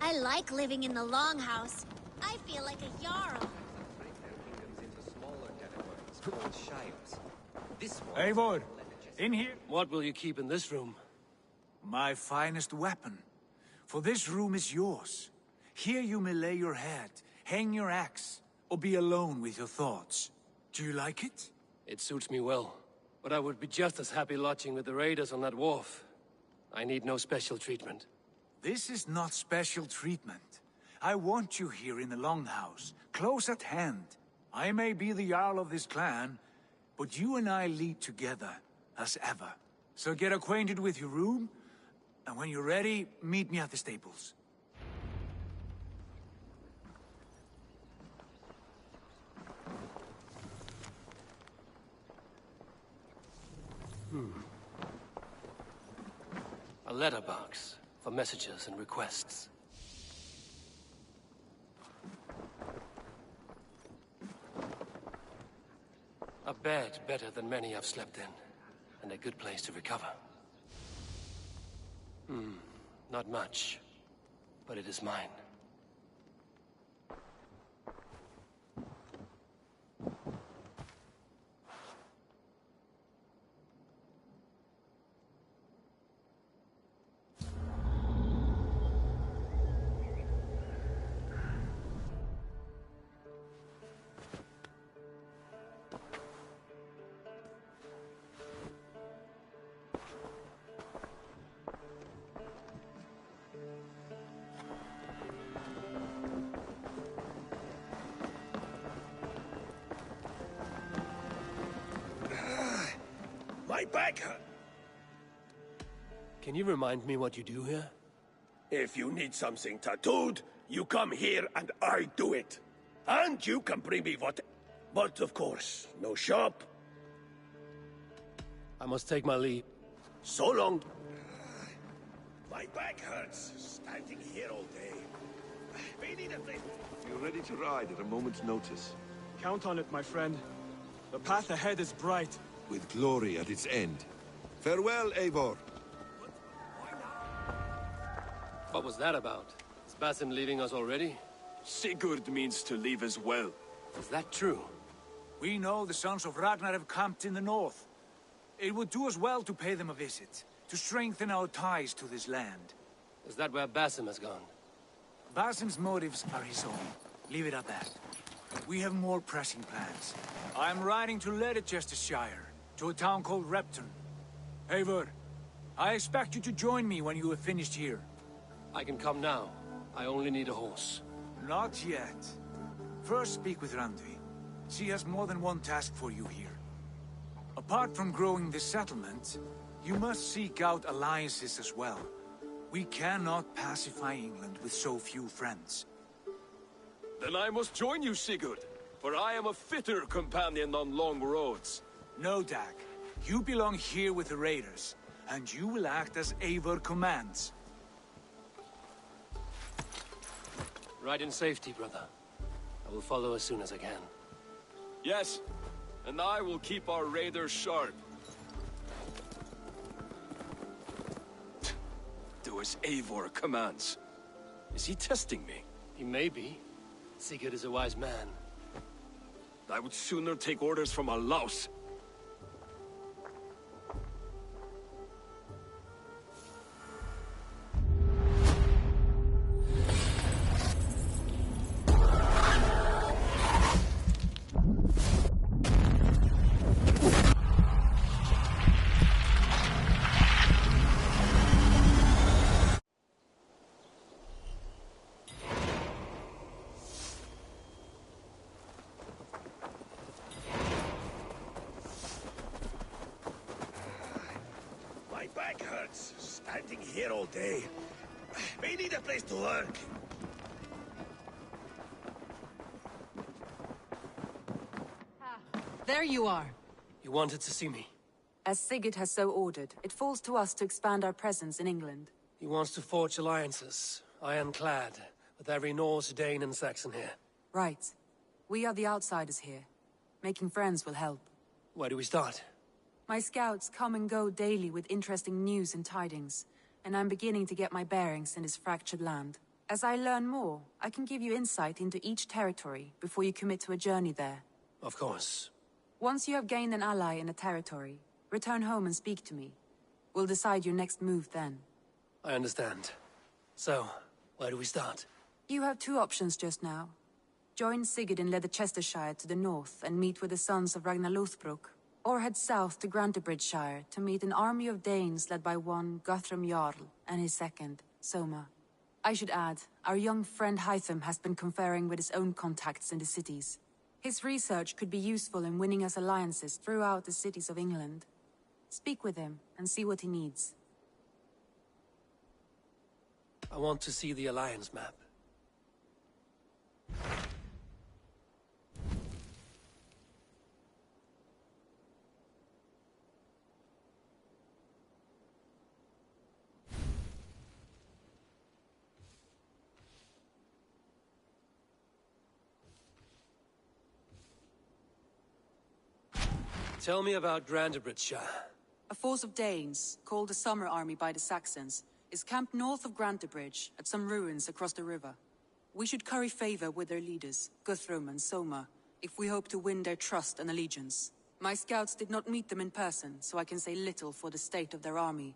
I like living in the Longhouse. I feel like a Jarl. Eivor, in here. What will you keep in this room? My finest weapon. For this room is yours. Here you may lay your head, hang your axe, or be alone with your thoughts. Do you like it? It suits me well, but I would be just as happy lodging with the raiders on that wharf. I need no special treatment. This is not special treatment. I want you here in the Longhouse, close at hand. I may be the Jarl of this clan, but you and I lead together, as ever. So get acquainted with your room, and when you're ready, meet me at the stables. A letterbox for messages and requests. A bed better than many I've slept in, and a good place to recover. Not much, but it is mine. My back hurt. Can you remind me what you do here? If you need something tattooed, you come here and I do it. And you can bring me what... But of course, no shop. I must take my leave. So long. My back hurts, standing here all day. We need a place. You're ready to ride at a moment's notice. Count on it, my friend. The path ahead is bright. With glory at its end. Farewell, Eivor. What was that about? Is Basim leaving us already? Sigurd means to leave as well. Is that true? We know the sons of Ragnar have camped in the north. It would do us well to pay them a visit, to strengthen our ties to this land. Is that where Basim has gone? Basim's motives are his own. Leave it at that. We have more pressing plans. I'm riding to Leicestershire, to a town called Repton. Eivor, I expect you to join me when you have finished here. I can come now. I only need a horse. Not yet. First speak with Randvi. She has more than one task for you here. Apart from growing this settlement, you must seek out alliances as well. We cannot pacify England with so few friends. Then I must join you, Sigurd, for I am a fitter companion on long roads. No, Dag. You belong here with the raiders, and you will act as Eivor commands. Ride in safety, brother. I will follow as soon as I can. Yes, and I will keep our raiders sharp. Do as Eivor commands. Is he testing me? He may be. Sigurd is a wise man. I would sooner take orders from a louse. Back hurts, standing here all day. We need a place to work. There you are. You wanted to see me? As Sigurd has so ordered, it falls to us to expand our presence in England. He wants to forge alliances, ironclad, with every Norse, Dane and Saxon here. Right. We are the outsiders here. Making friends will help. Where do we start? My scouts come and go daily with interesting news and tidings, and I'm beginning to get my bearings in this fractured land. As I learn more, I can give you insight into each territory before you commit to a journey there. Of course. Once you have gained an ally in a territory, return home and speak to me. We'll decide your next move then. I understand. So, where do we start? You have two options just now. Join Sigurd in Leicestershire to the north and meet with the sons of Ragnar Lothbrok, or head south to Grantebridgeshire to meet an army of Danes led by one Guthrum Jarl and his second, Soma. I should add, our young friend Hytham has been conferring with his own contacts in the cities. His research could be useful in winning us alliances throughout the cities of England. Speak with him and see what he needs. I want to see the alliance map. Tell me about Grantebridgeshire. A force of Danes, called the Summer Army by the Saxons, is camped north of Grantebridge at some ruins across the river. We should curry favor with their leaders, Guthrum and Soma, if we hope to win their trust and allegiance. My scouts did not meet them in person, so I can say little for the state of their army.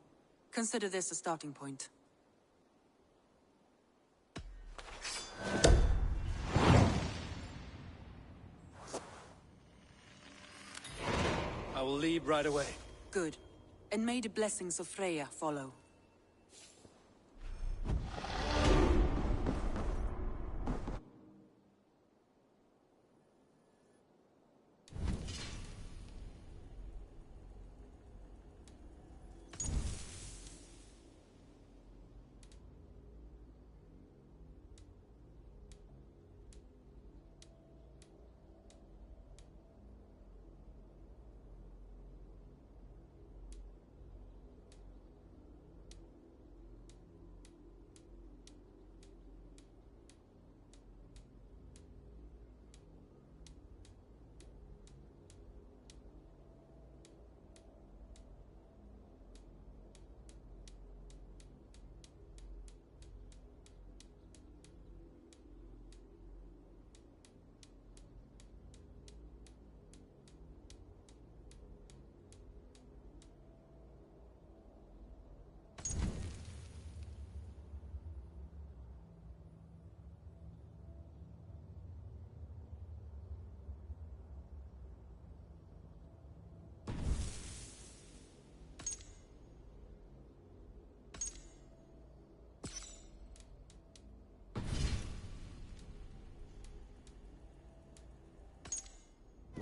Consider this a starting point. I will leave right away. Good. And may the blessings of Freya follow.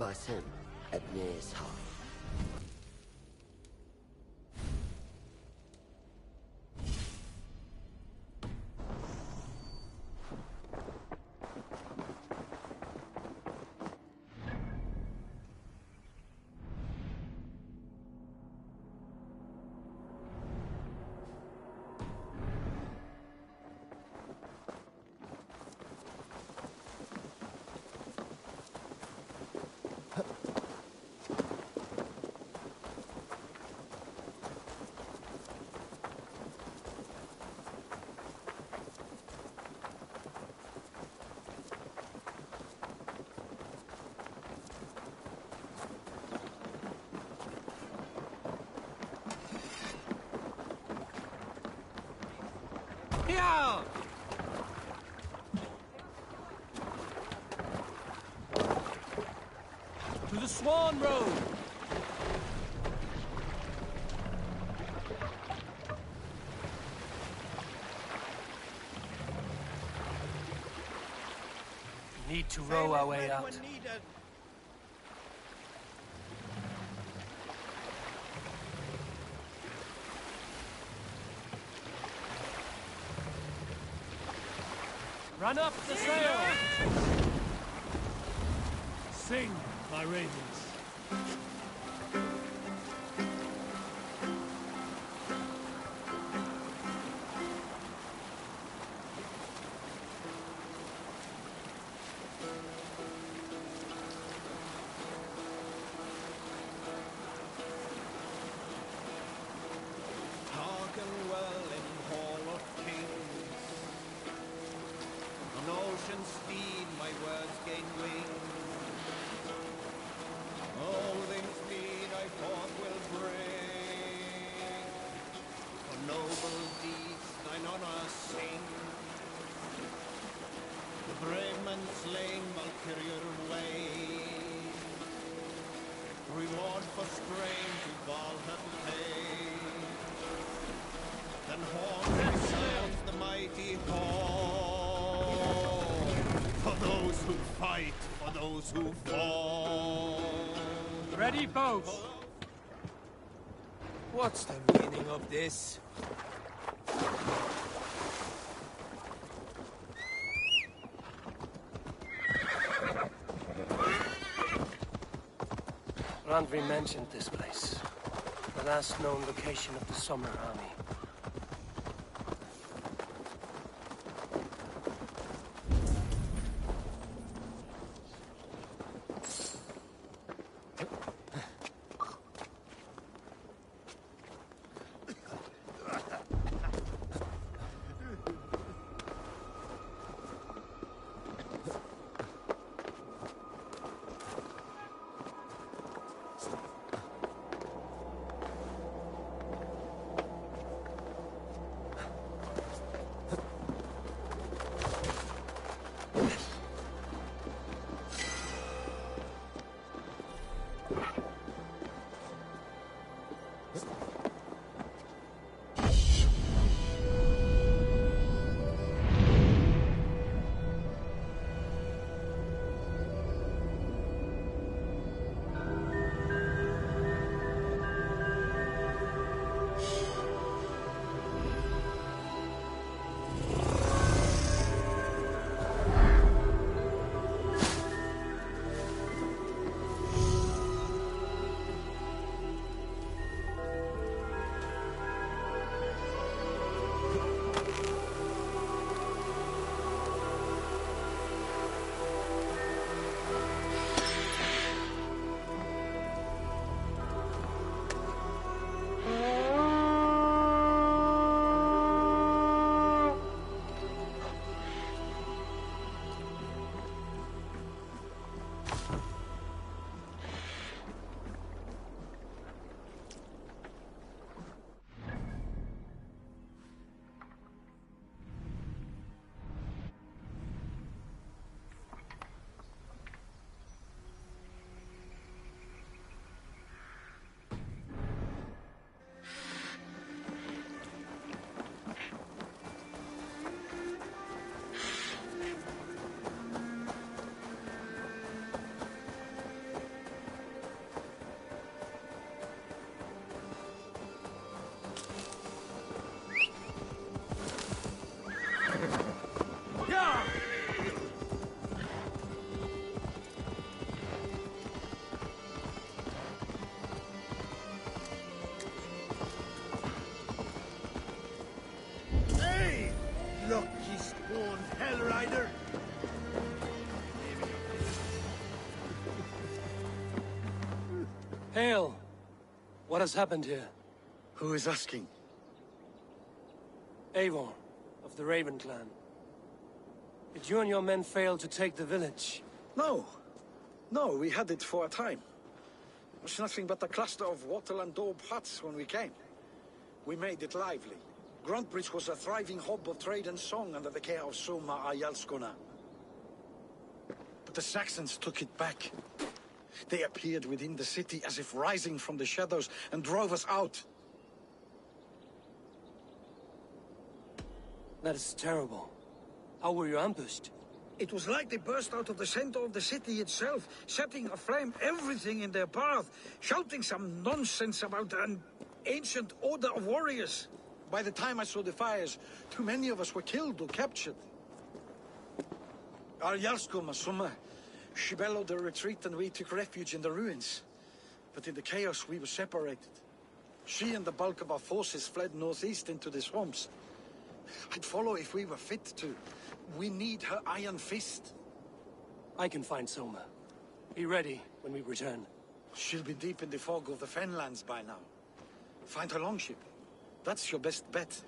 Basim Ebni Ishaq. Here! To the Swan Road! We need to row our way out. Run up the sail! Sing, my ravens. Hearken well in Hall of Kings. On ocean steed my words gain wings. All things meet I forth will bring. For noble deeds thine honor sing. The brave man slain Valkyrier way. Reward for strain to Valhall pay. Then horn sounds the mighty horn. For those who fight, for those who fall. Ready, boats! What's the meaning of this? Randvi mentioned this place. The last known location of the Summer Army. Hail! What has happened here? Who is asking? Eivor, of the Raven clan. Did you and your men fail to take the village? No. No, we had it for a time. It was nothing but a cluster of wattle and daub huts when we came. We made it lively. Gruntbridge was a thriving hub of trade and song under the care of Soma Ayalskona. But the Saxons took it back. They appeared within the city as if rising from the shadows and drove us out. That is terrible. How were you ambushed? It was like they burst out of the center of the city itself, setting aflame everything in their path, shouting some nonsense about an ancient order of warriors. By the time I saw the fires, too many of us were killed or captured. Our Jarlskoma, Summa, she bellowed a retreat and we took refuge in the ruins. But in the chaos we were separated. She and the bulk of our forces fled northeast into the swamps. I'd follow if we were fit to. We need her iron fist. I can find Soma. Be ready when we return. She'll be deep in the fog of the Fenlands by now. Find her longship. That's your best bet.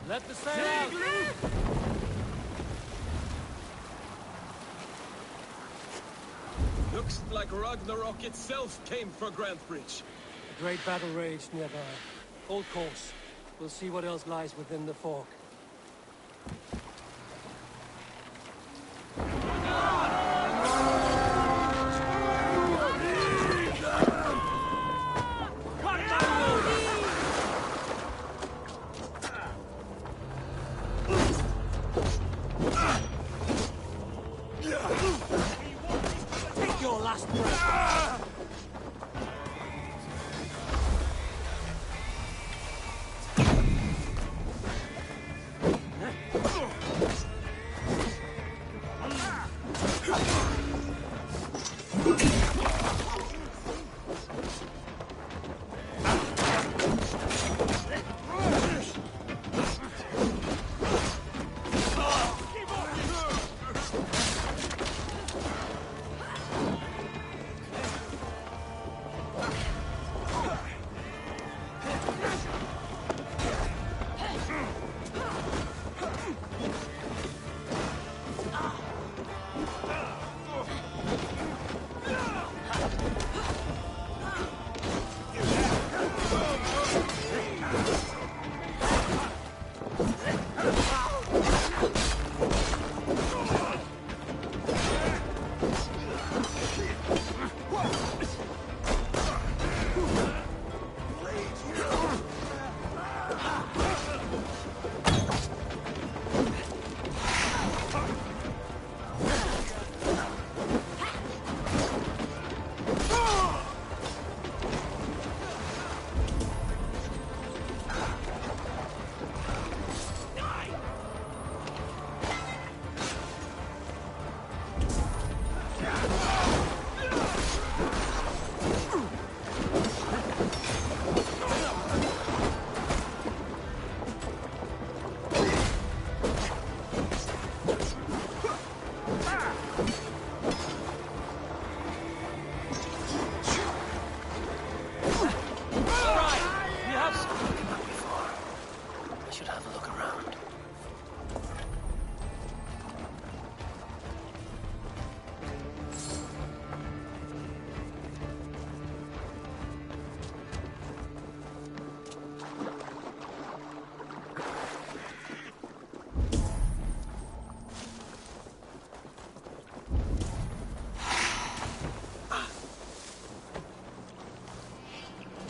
Let the sail out! Looks like Ragnarok itself came for Grantbridge. A great battle raged nearby. Hold course. We'll see what else lies within the fork. Take your last breath!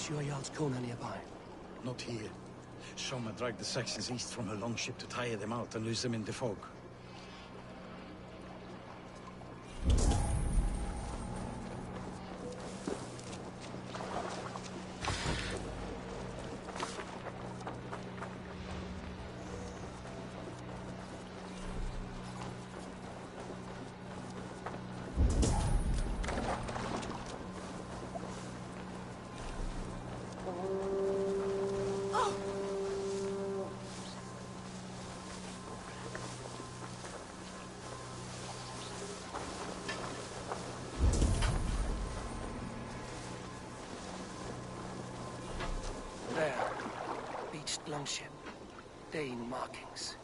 sure Jarl's Kona nearby? Not here. Soma dragged the Saxons east from her longship to tire them out and lose them in the fog. There. Beached longship. Dane markings.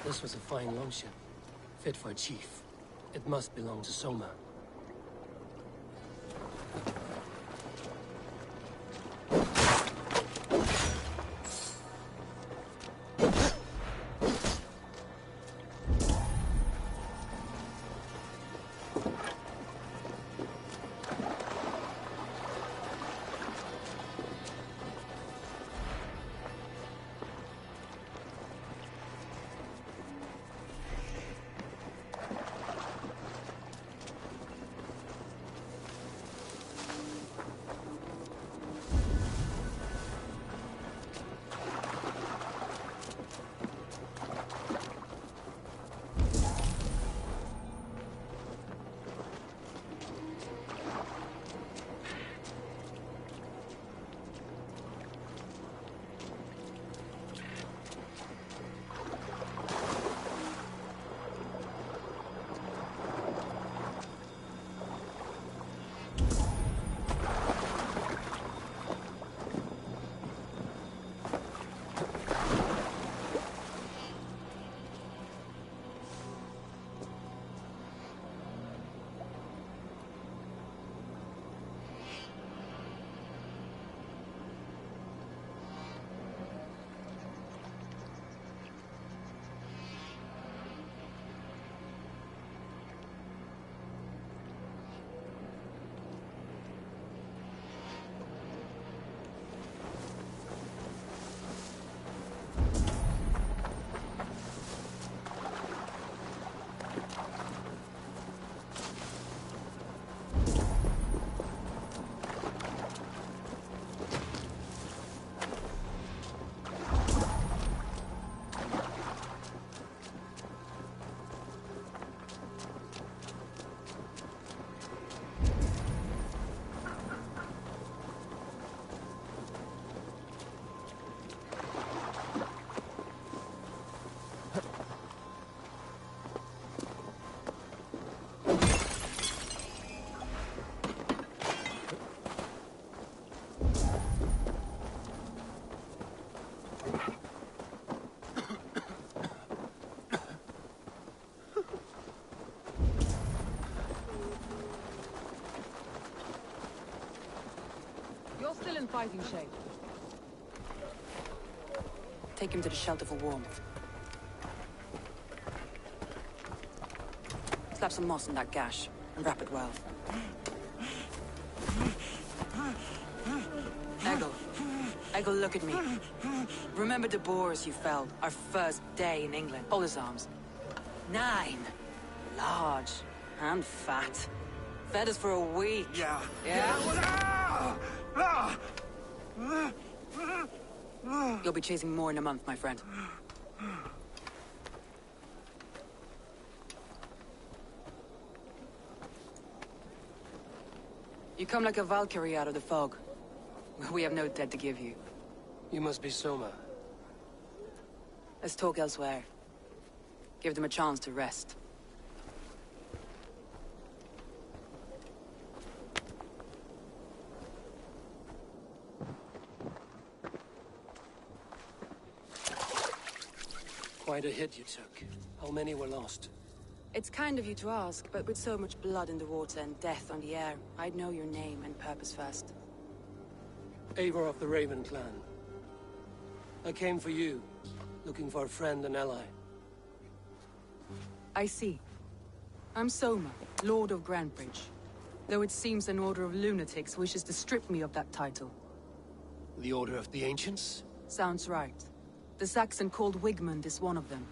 This was a fine longship. Fit for a chief. It must belong to Soma. You're still in fighting shape. Take him to the shelter for warmth. Slap some moss in that gash, and wrap it well. Eggle, look at me. Remember the Boers you felled, our first day in England. Hold his arms. 9. Large. And fat. Fed us for a week. Yeah? You'll be chasing more in a month, my friend. You come like a Valkyrie out of the fog. We have no debt to give you. You must be Soma. Let's talk elsewhere. Give them a chance to rest. Quite a hit you took. How many were lost? It's kind of you to ask, but with so much blood in the water and death on the air, I'd know your name and purpose first. Eivor of the Raven clan. I came for you, looking for a friend and ally. I see. I'm Soma, Lord of Grantbridge. Though it seems an order of lunatics wishes to strip me of that title. The Order of the Ancients? Sounds right. The Saxon called Wigmund is one of them.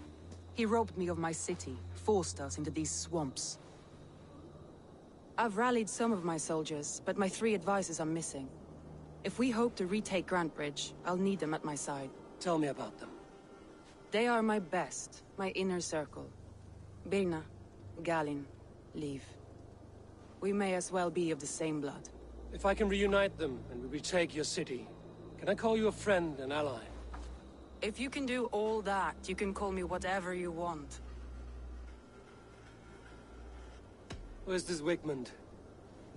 He robbed me of my city, forced us into these swamps. I've rallied some of my soldiers, but my 3 advisors are missing. If we hope to retake Grantbridge, I'll need them at my side. Tell me about them. They are my best, my inner circle. Birna, Galin, Leave. We may as well be of the same blood. If I can reunite them and we retake your city, can I call you a friend and ally? If you can do all that, you can call me whatever you want. Where's this Wigmund?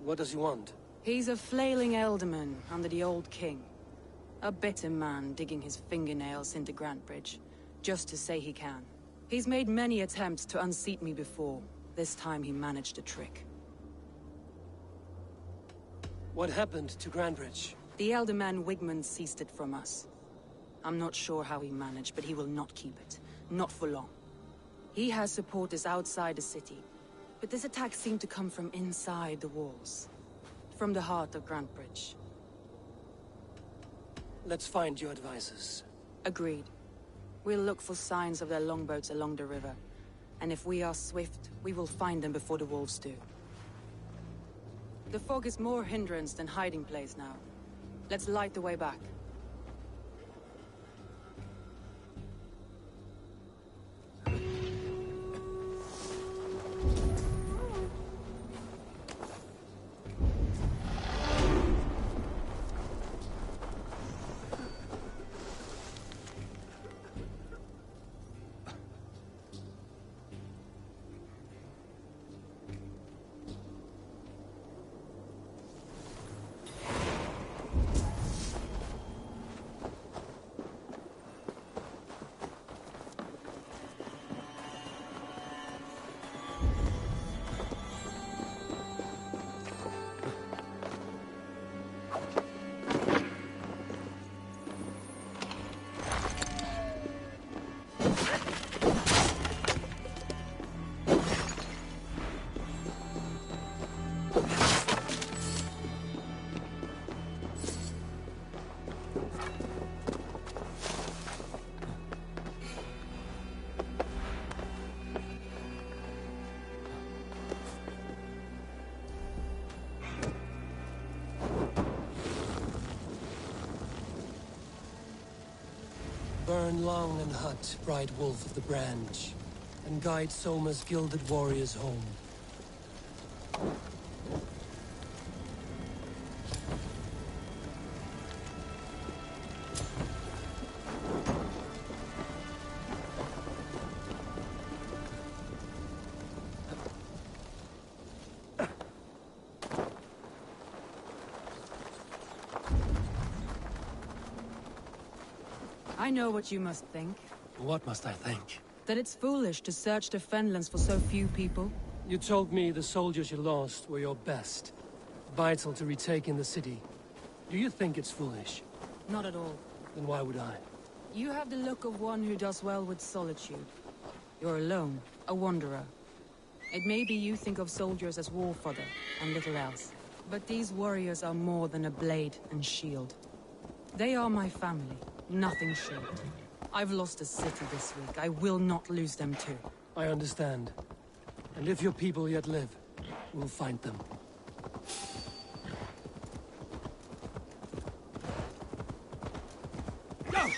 What does he want? He's a flailing elderman under the old king. A bitter man digging his fingernails into Grantbridge, just to say he can. He's made many attempts to unseat me before. This time he managed a trick. What happened to Grantbridge? The elderman Wigmund seized it from us. I'm not sure how he managed, but he will not keep it. Not for long. He has supporters outside the city, but this attack seemed to come from inside the walls. From the heart of Grantbridge. Let's find your advisors. Agreed. We'll look for signs of their longboats along the river. And if we are swift, we will find them before the wolves do. The fog is more hindrance than hiding place now. Let's light the way back. Burn long and hot, bright wolf of the branch, and guide Soma's gilded warriors home. I know what you must think. What must I think? That it's foolish to search the Fenlands for so few people. You told me the soldiers you lost were your best. Vital to retaking the city. Do you think it's foolish? Not at all. Then why would I? You have the look of one who does well with solitude. You're alone, a wanderer. It may be you think of soldiers as war fodder, and little else. But these warriors are more than a blade and shield. They are my family, nothing short. I've lost a city this week. I will not lose them too. I understand. And if your people yet live, we'll find them. Go!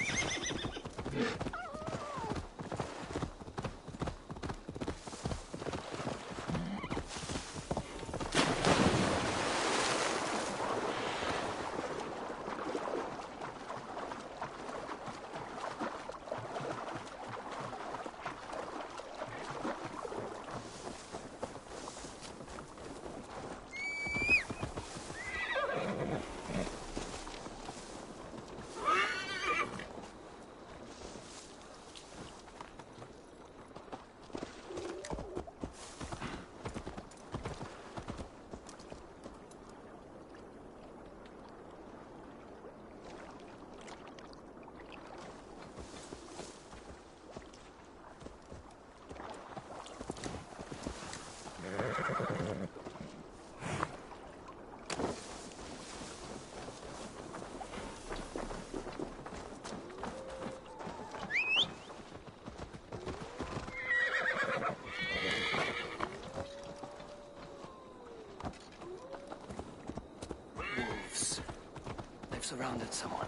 surrounded someone.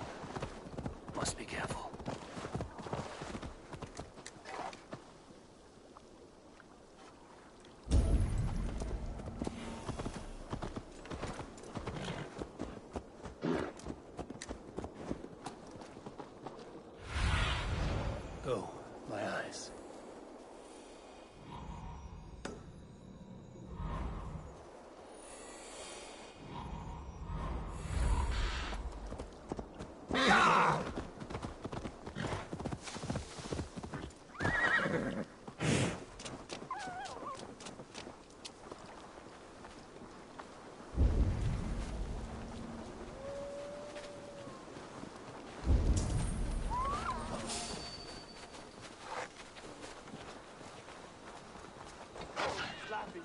Must be careful. Oh, my eyes.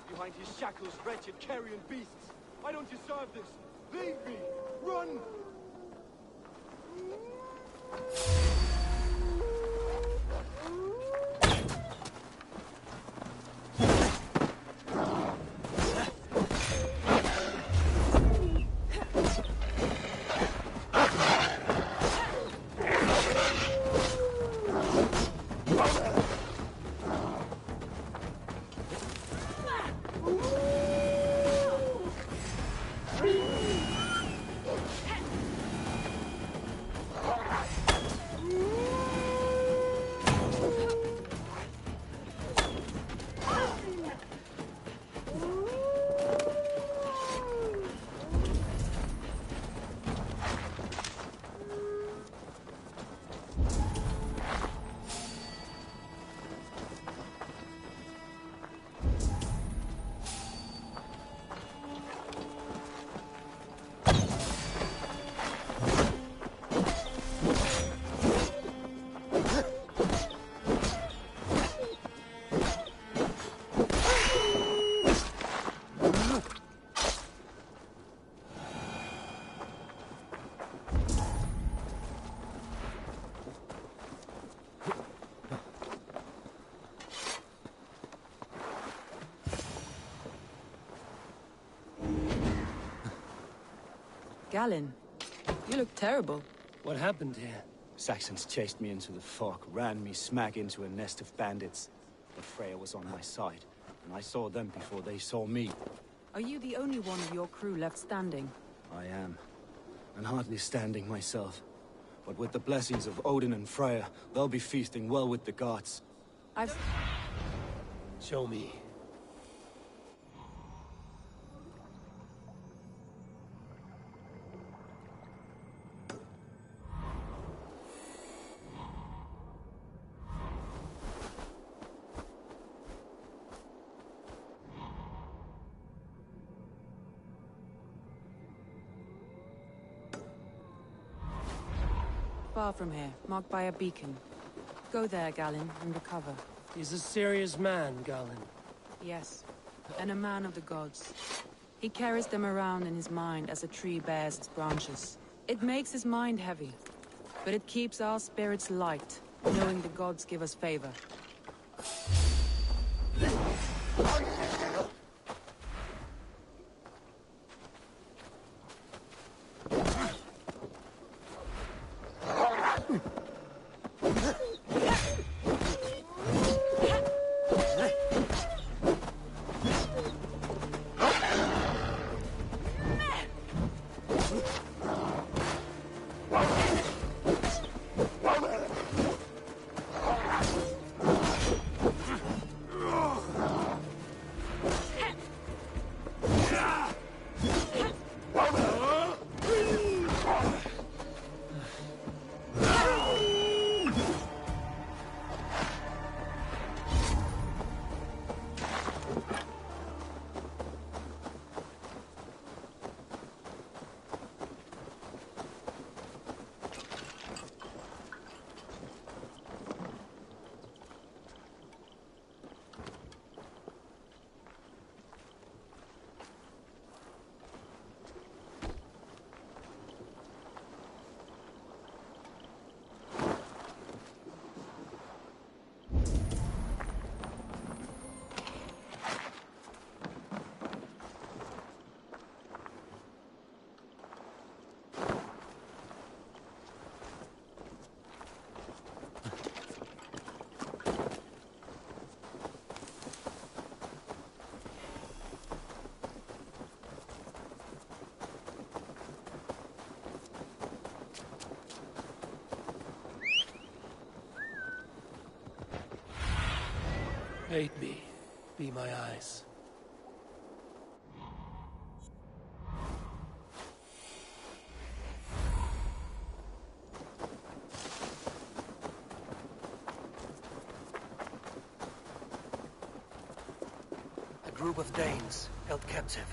Behind his shackles, wretched carrion beasts. I don't deserve this. Leave me. Run! Galen, you look terrible. What happened here? Saxons chased me into the fog, ran me smack into a nest of bandits. But Freya was on my side, and I saw them before they saw me. Are you the only one of your crew left standing? I am. And hardly standing myself. But with the blessings of Odin and Freya, they'll be feasting well with the gods. Show me. Far from here, marked by a beacon. Go there, Galen, and recover. He's a serious man, Galen. Yes, and a man of the gods. He carries them around in his mind as a tree bears its branches. It makes his mind heavy, but it keeps our spirits light, knowing the gods give us favor. Aid me. Be my eyes. A group of Danes held captive.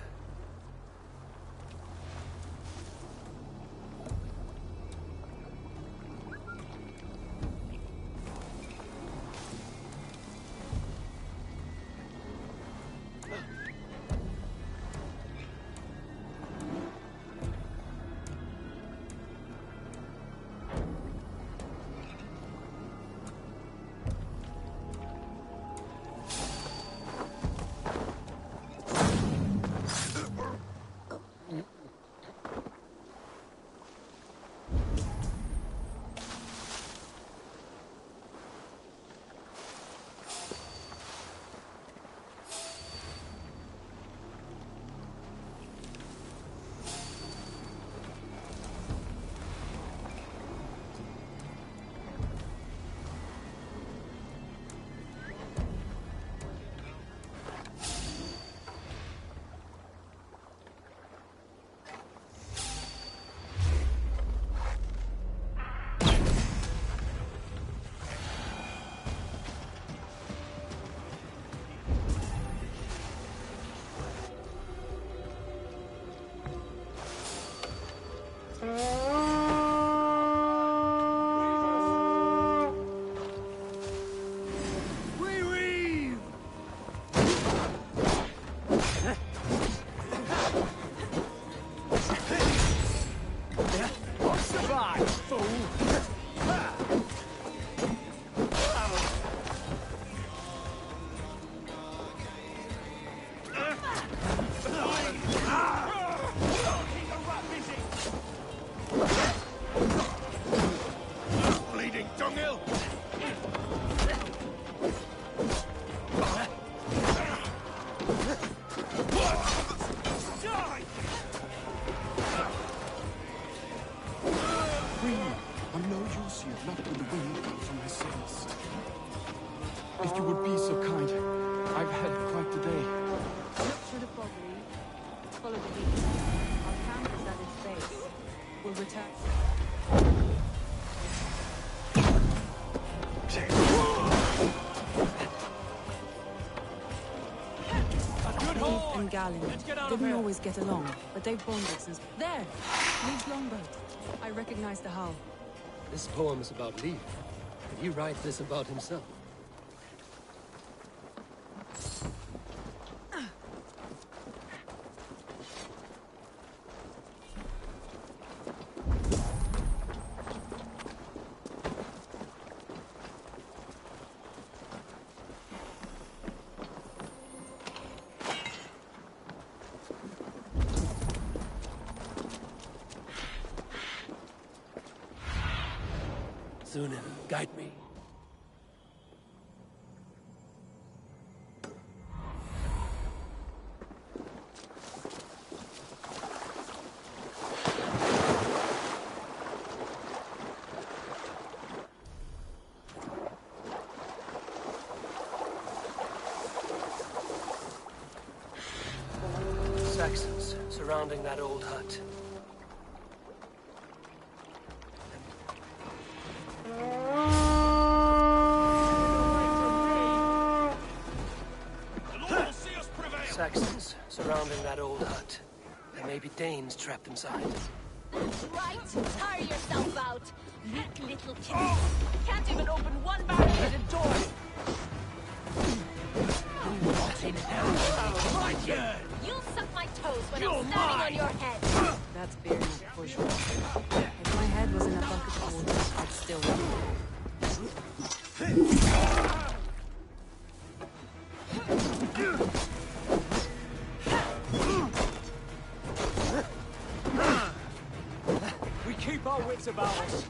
If you would be so kind, I've had quite the day. Look through the fog, Lee. Follow the beacon. Our camp is at its base. We'll return. Leif and Gallin didn't always get along, but they've bonded since... There! Leif's longboat. I recognize the hull. This poem is about Leif. Did he write this about himself? Sunan, guide me. Saxons surrounding that old hut. Saxons surrounding that old hut. There may be Danes trapped inside. That's right. Tire yourself out. Weak little kid. Can't even open one barricaded door. What in hell? My turn! You'll suck my toes when I'm standing on your head. That's fair enough, for sure. If my head was in a bucket of water, I'd still We keep our wits about us.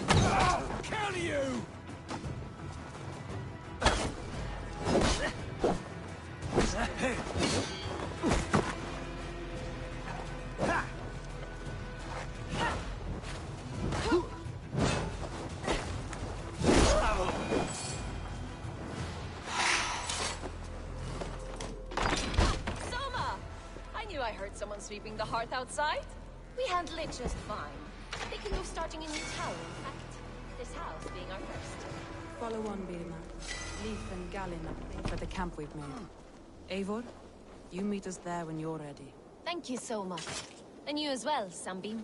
I'll kill you! you I heard someone sweeping the hearth outside. We handle it just fine. Thinking of starting a new tower, in fact. This house being our first. Follow on, Birna. Leif and Gallin are for the camp we've made. Eivor, you meet us there when you're ready. Thank you so much. And you as well, Sunbeam.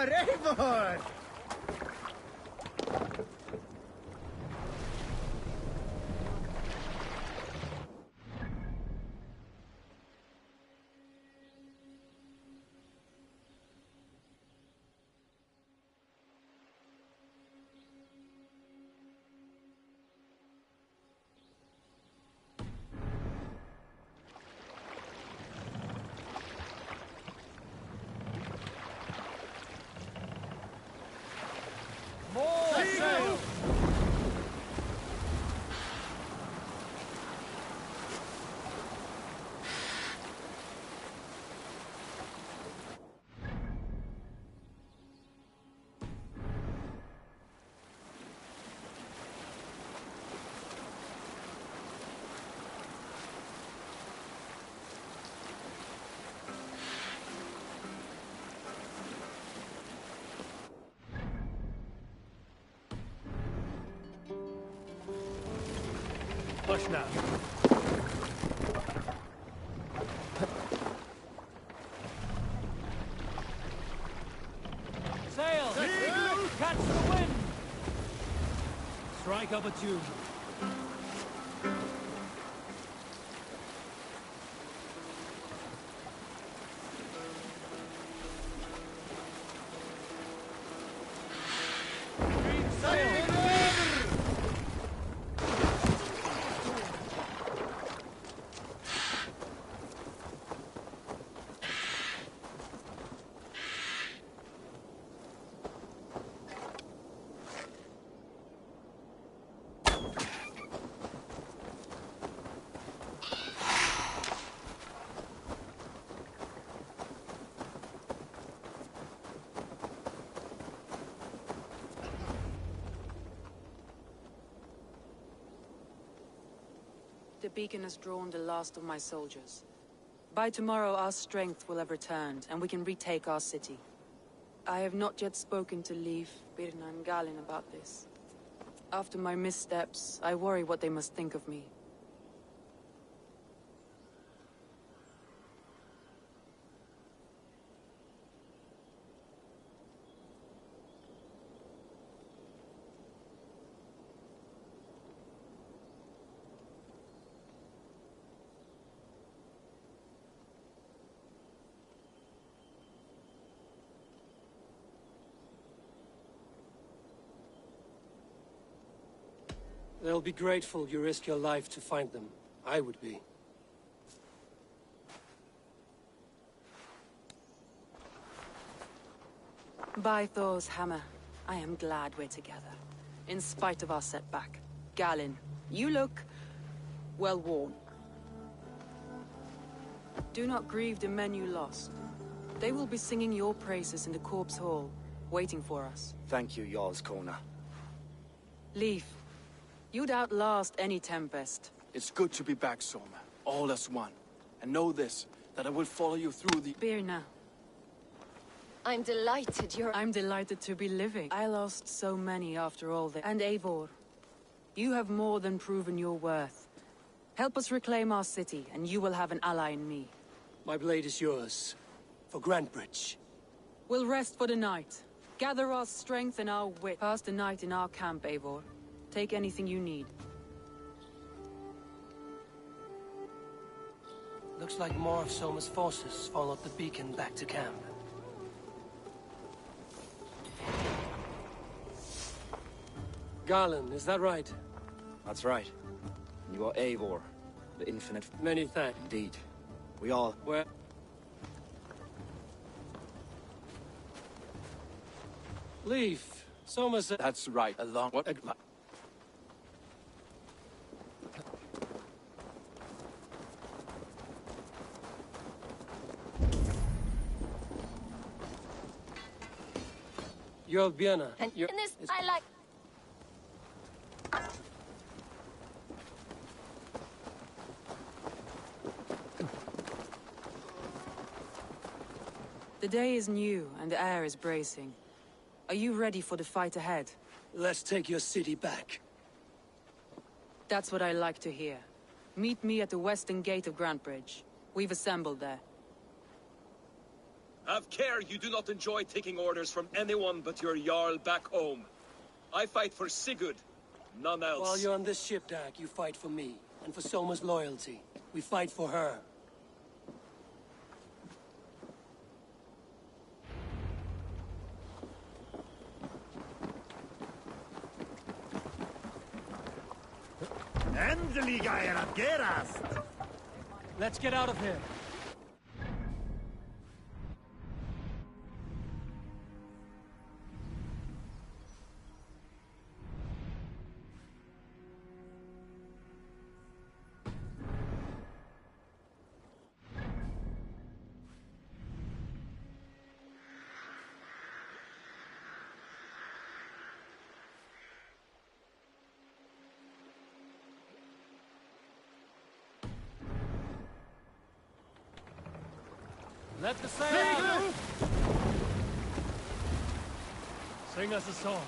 Eivor! Push now. Sail! Catch the wind! Strike up a tune. The beacon has drawn the last of my soldiers. By tomorrow our strength will have returned, and we can retake our city. I have not yet spoken to Leif, Birna and Gallin about this. After my missteps, I worry what they must think of me. They'll be grateful you risk your life to find them. I would be. By Thor's hammer, I am glad we're together. In spite of our setback. Gallin, you look well worn. Do not grieve the men you lost. They will be singing your praises in the corpse hall, waiting for us. Thank you, Jarl's Corner. Leif, you'd outlast any tempest. It's good to be back, Soma. All as one. And know this, that I will follow you through the... Birna. I'm delighted you're... I'm delighted to be living. I lost so many after all this. And Eivor, you have more than proven your worth. Help us reclaim our city, and you will have an ally in me. My blade is yours. For Grantbridge. We'll rest for the night. Gather our strength and our wit. Pass the night in our camp, Eivor. Take anything you need. Looks like more of Soma's forces followed the beacon back to camp. Garland, is that right? That's right. You are Eivor, the infinite... Many thanks. Indeed. We all... Where... Leaf. Somerset... That's right. Along... What? You're Vienna. And in this, I like... The day is new, and the air is bracing. Are you ready for the fight ahead? Let's take your city back. That's what I like to hear. Meet me at the western gate of Grantbridge. We've assembled there. Have care you do not enjoy taking orders from anyone but your Jarl back home. I fight for Sigurd, none else. While you're on this ship, Dak, you fight for me, and for Soma's loyalty. We fight for her. Let's get out of here. Let the sail! Sing us a song.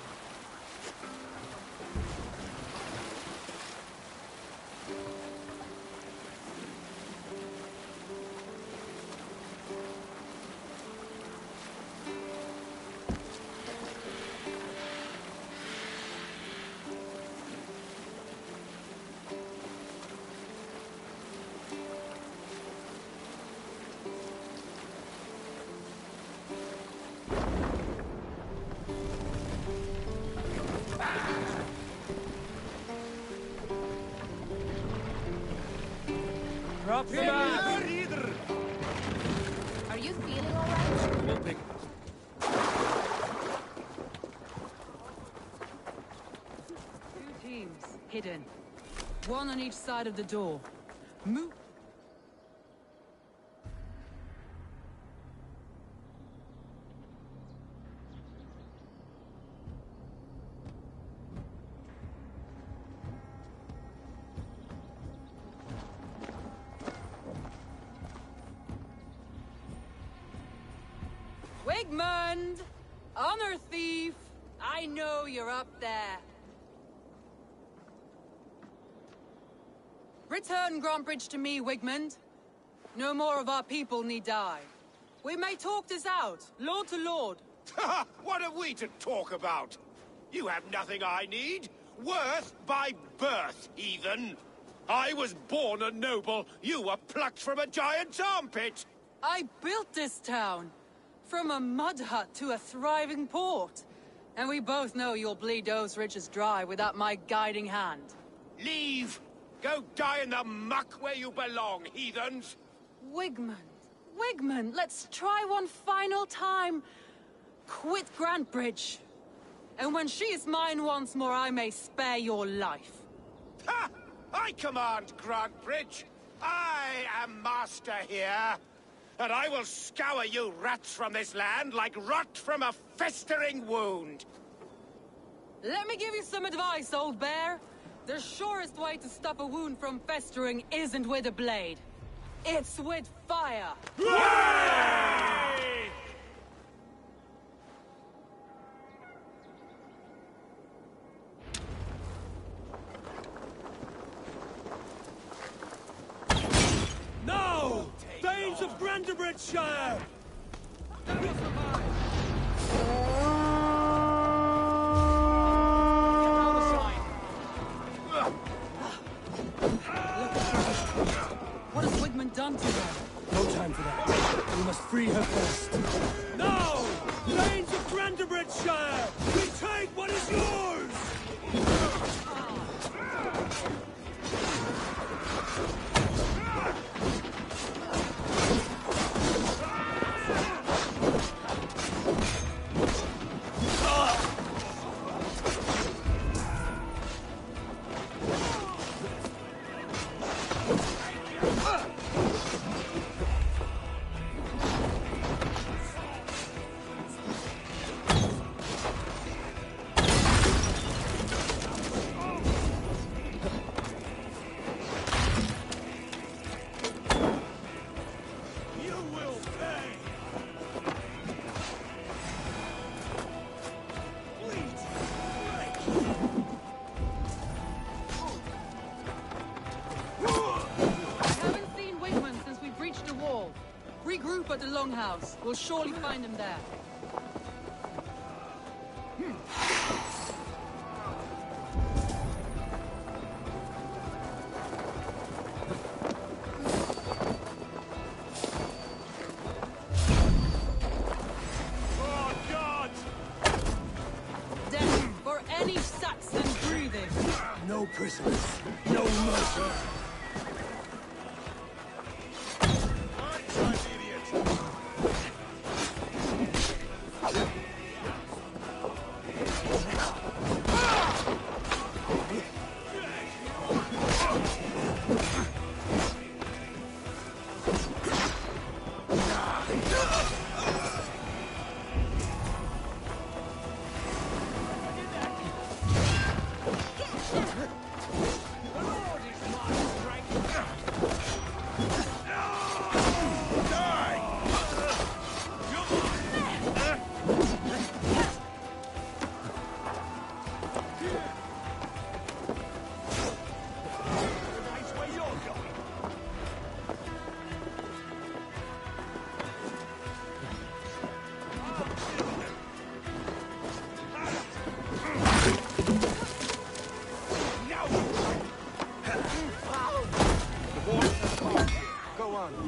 Drop the man! Are you feeling alright? We'll pick. Two teams, hidden. One on each side of the door. Move. Wigmund! Honor thief! I know you're up there. Return Grantbridge to me, Wigmund. No more of our people need die. We may talk this out, lord to lord. What are we to talk about? You have nothing I need. Worth by birth, heathen. I was born a noble. You were plucked from a giant's armpit. I built this town. From a mud hut to a thriving port. And we both know you'll bleed those riches dry without my guiding hand. Leave! Go die in the muck where you belong, heathens! Wigmund, Wigmund, let's try one final time. Quit Grantbridge. And when she is mine once more, I may spare your life. Ha! I command Grantbridge. I am master here. And I will scour you rats from this land like rot from a festering wound. Let me give you some advice, old bear. The surest way to stop a wound from festering isn't with a blade. It's with fire. Hooray! No! Danes of Grantebridgeshire! What has Wigmund done to her? No time for that. We must free her first. No! Danes of Grantebridgeshire! We take what is yours! Longhouse. We'll surely find him there. Oh, God! Death for any Saxon breathing. No prisoners, no mercy.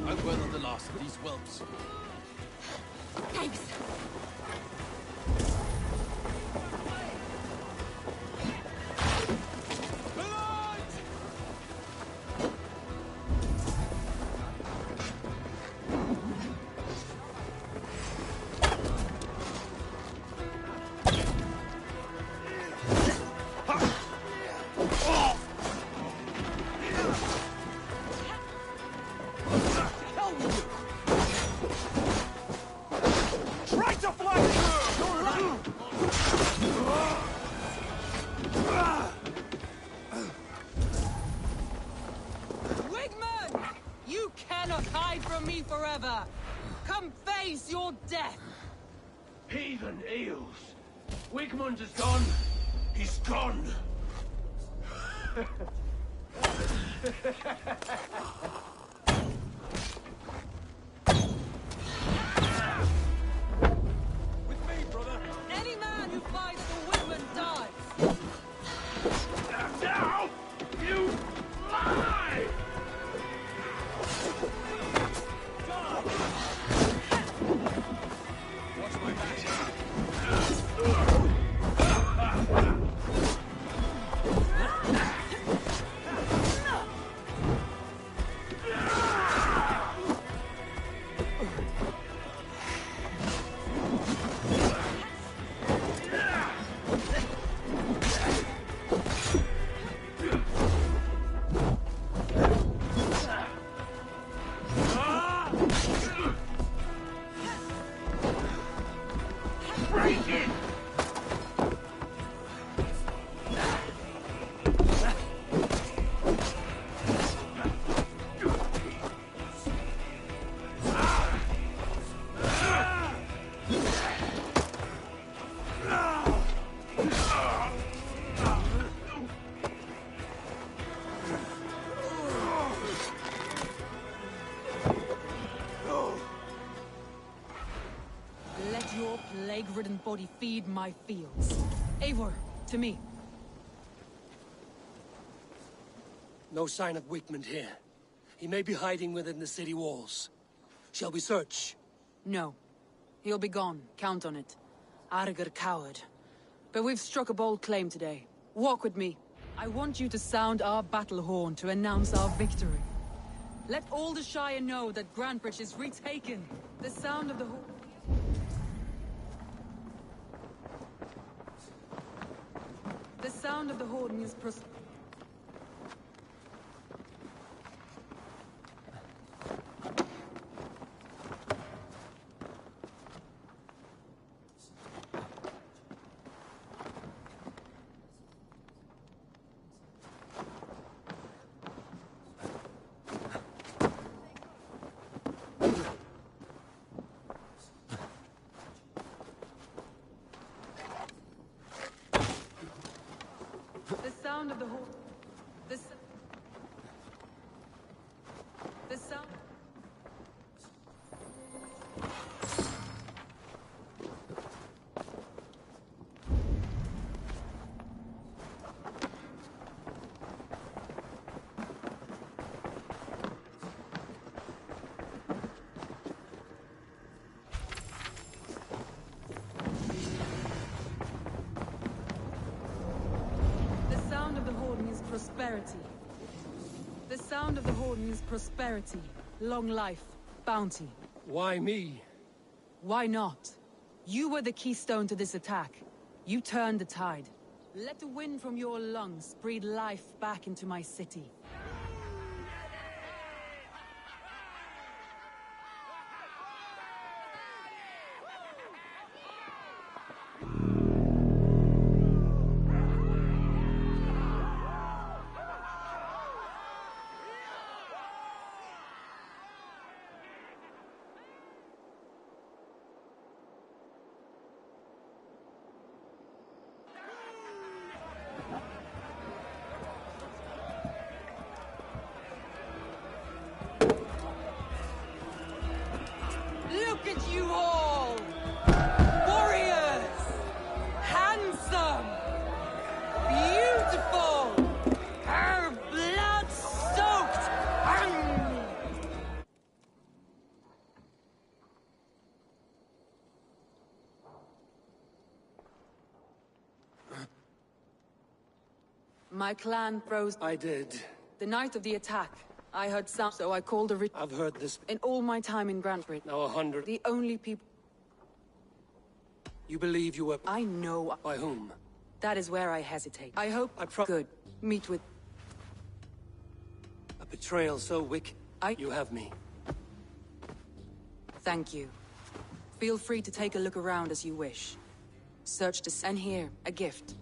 I'm well on the last of these whelps. Thanks. Try to fly! Wigman! You cannot hide from me forever! Come face your death! Heathen eels. Wigmund is gone. He's gone. With me, brother! Any man who fights for Wigman dies! Now, you lie! Watch my back. Break it! Let your plague-ridden body feed my fields. Eivor, to me. No sign of Wigmund here. He may be hiding within the city walls. Shall we search? No. He'll be gone, count on it. Arger coward. But we've struck a bold claim today. Walk with me. I want you to sound our battle horn to announce our victory. Let all the Shire know that Grantbridge is retaken. The sound of the horn... The sound of the horn is The sound of the horn. The sound. prosperity. The sound of the horn means prosperity, long life, bounty. Why me? Why not? You were the keystone to this attack. You turned the tide. Let the wind from your lungs breathe life back into my city. Look at you all! Warriors! Handsome! Beautiful! Her blood-soaked! My clan froze. I did. The night of the attack, I heard sound, so I called a I've heard this. In all my time in Grand Britain. Now 100. The only people... You believe you were... I know... By whom? That is where I hesitate. I hope... Good. Meet with... A betrayal so wicked. You have me. Thank you. Feel free to take a look around as you wish. Search the... And here, a gift.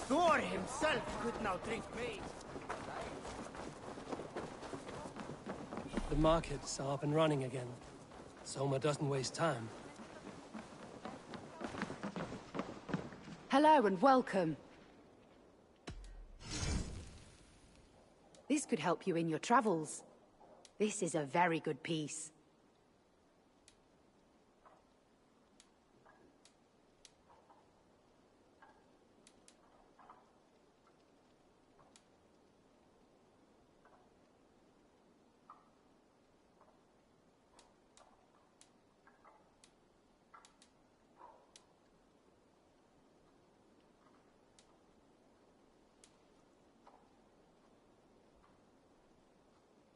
Thor himself could not treat me. The markets are up and running again. Soma doesn't waste time. Hello and welcome. This could help you in your travels. This is a very good piece.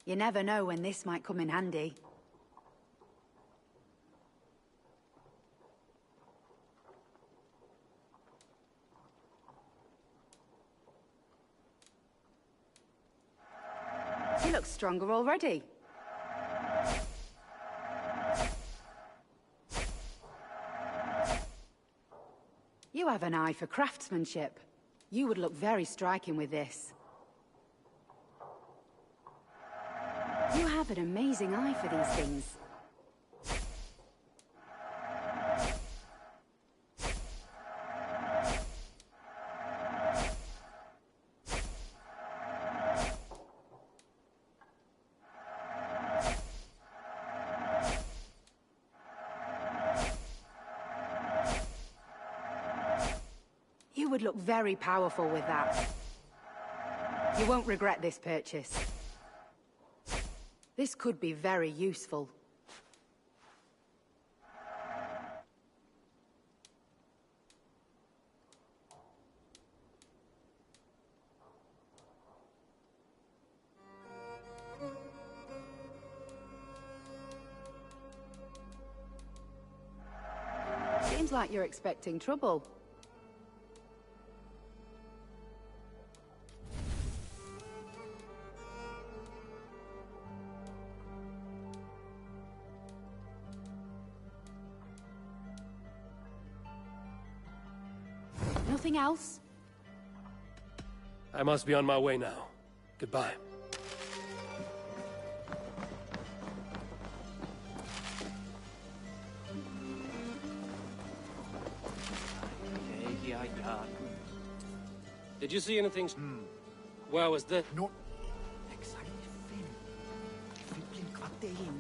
You never know when this might come in handy. He looks stronger already. You have an eye for craftsmanship. You would look very striking with this. You have an amazing eye for these things. You would look very powerful with that. You won't regret this purchase. This could be very useful. Seems like you're expecting trouble. Nothing else? I must be on my way now. Goodbye. Did you see anything? Where was the... No. Exakt 5. Fippling kvarter in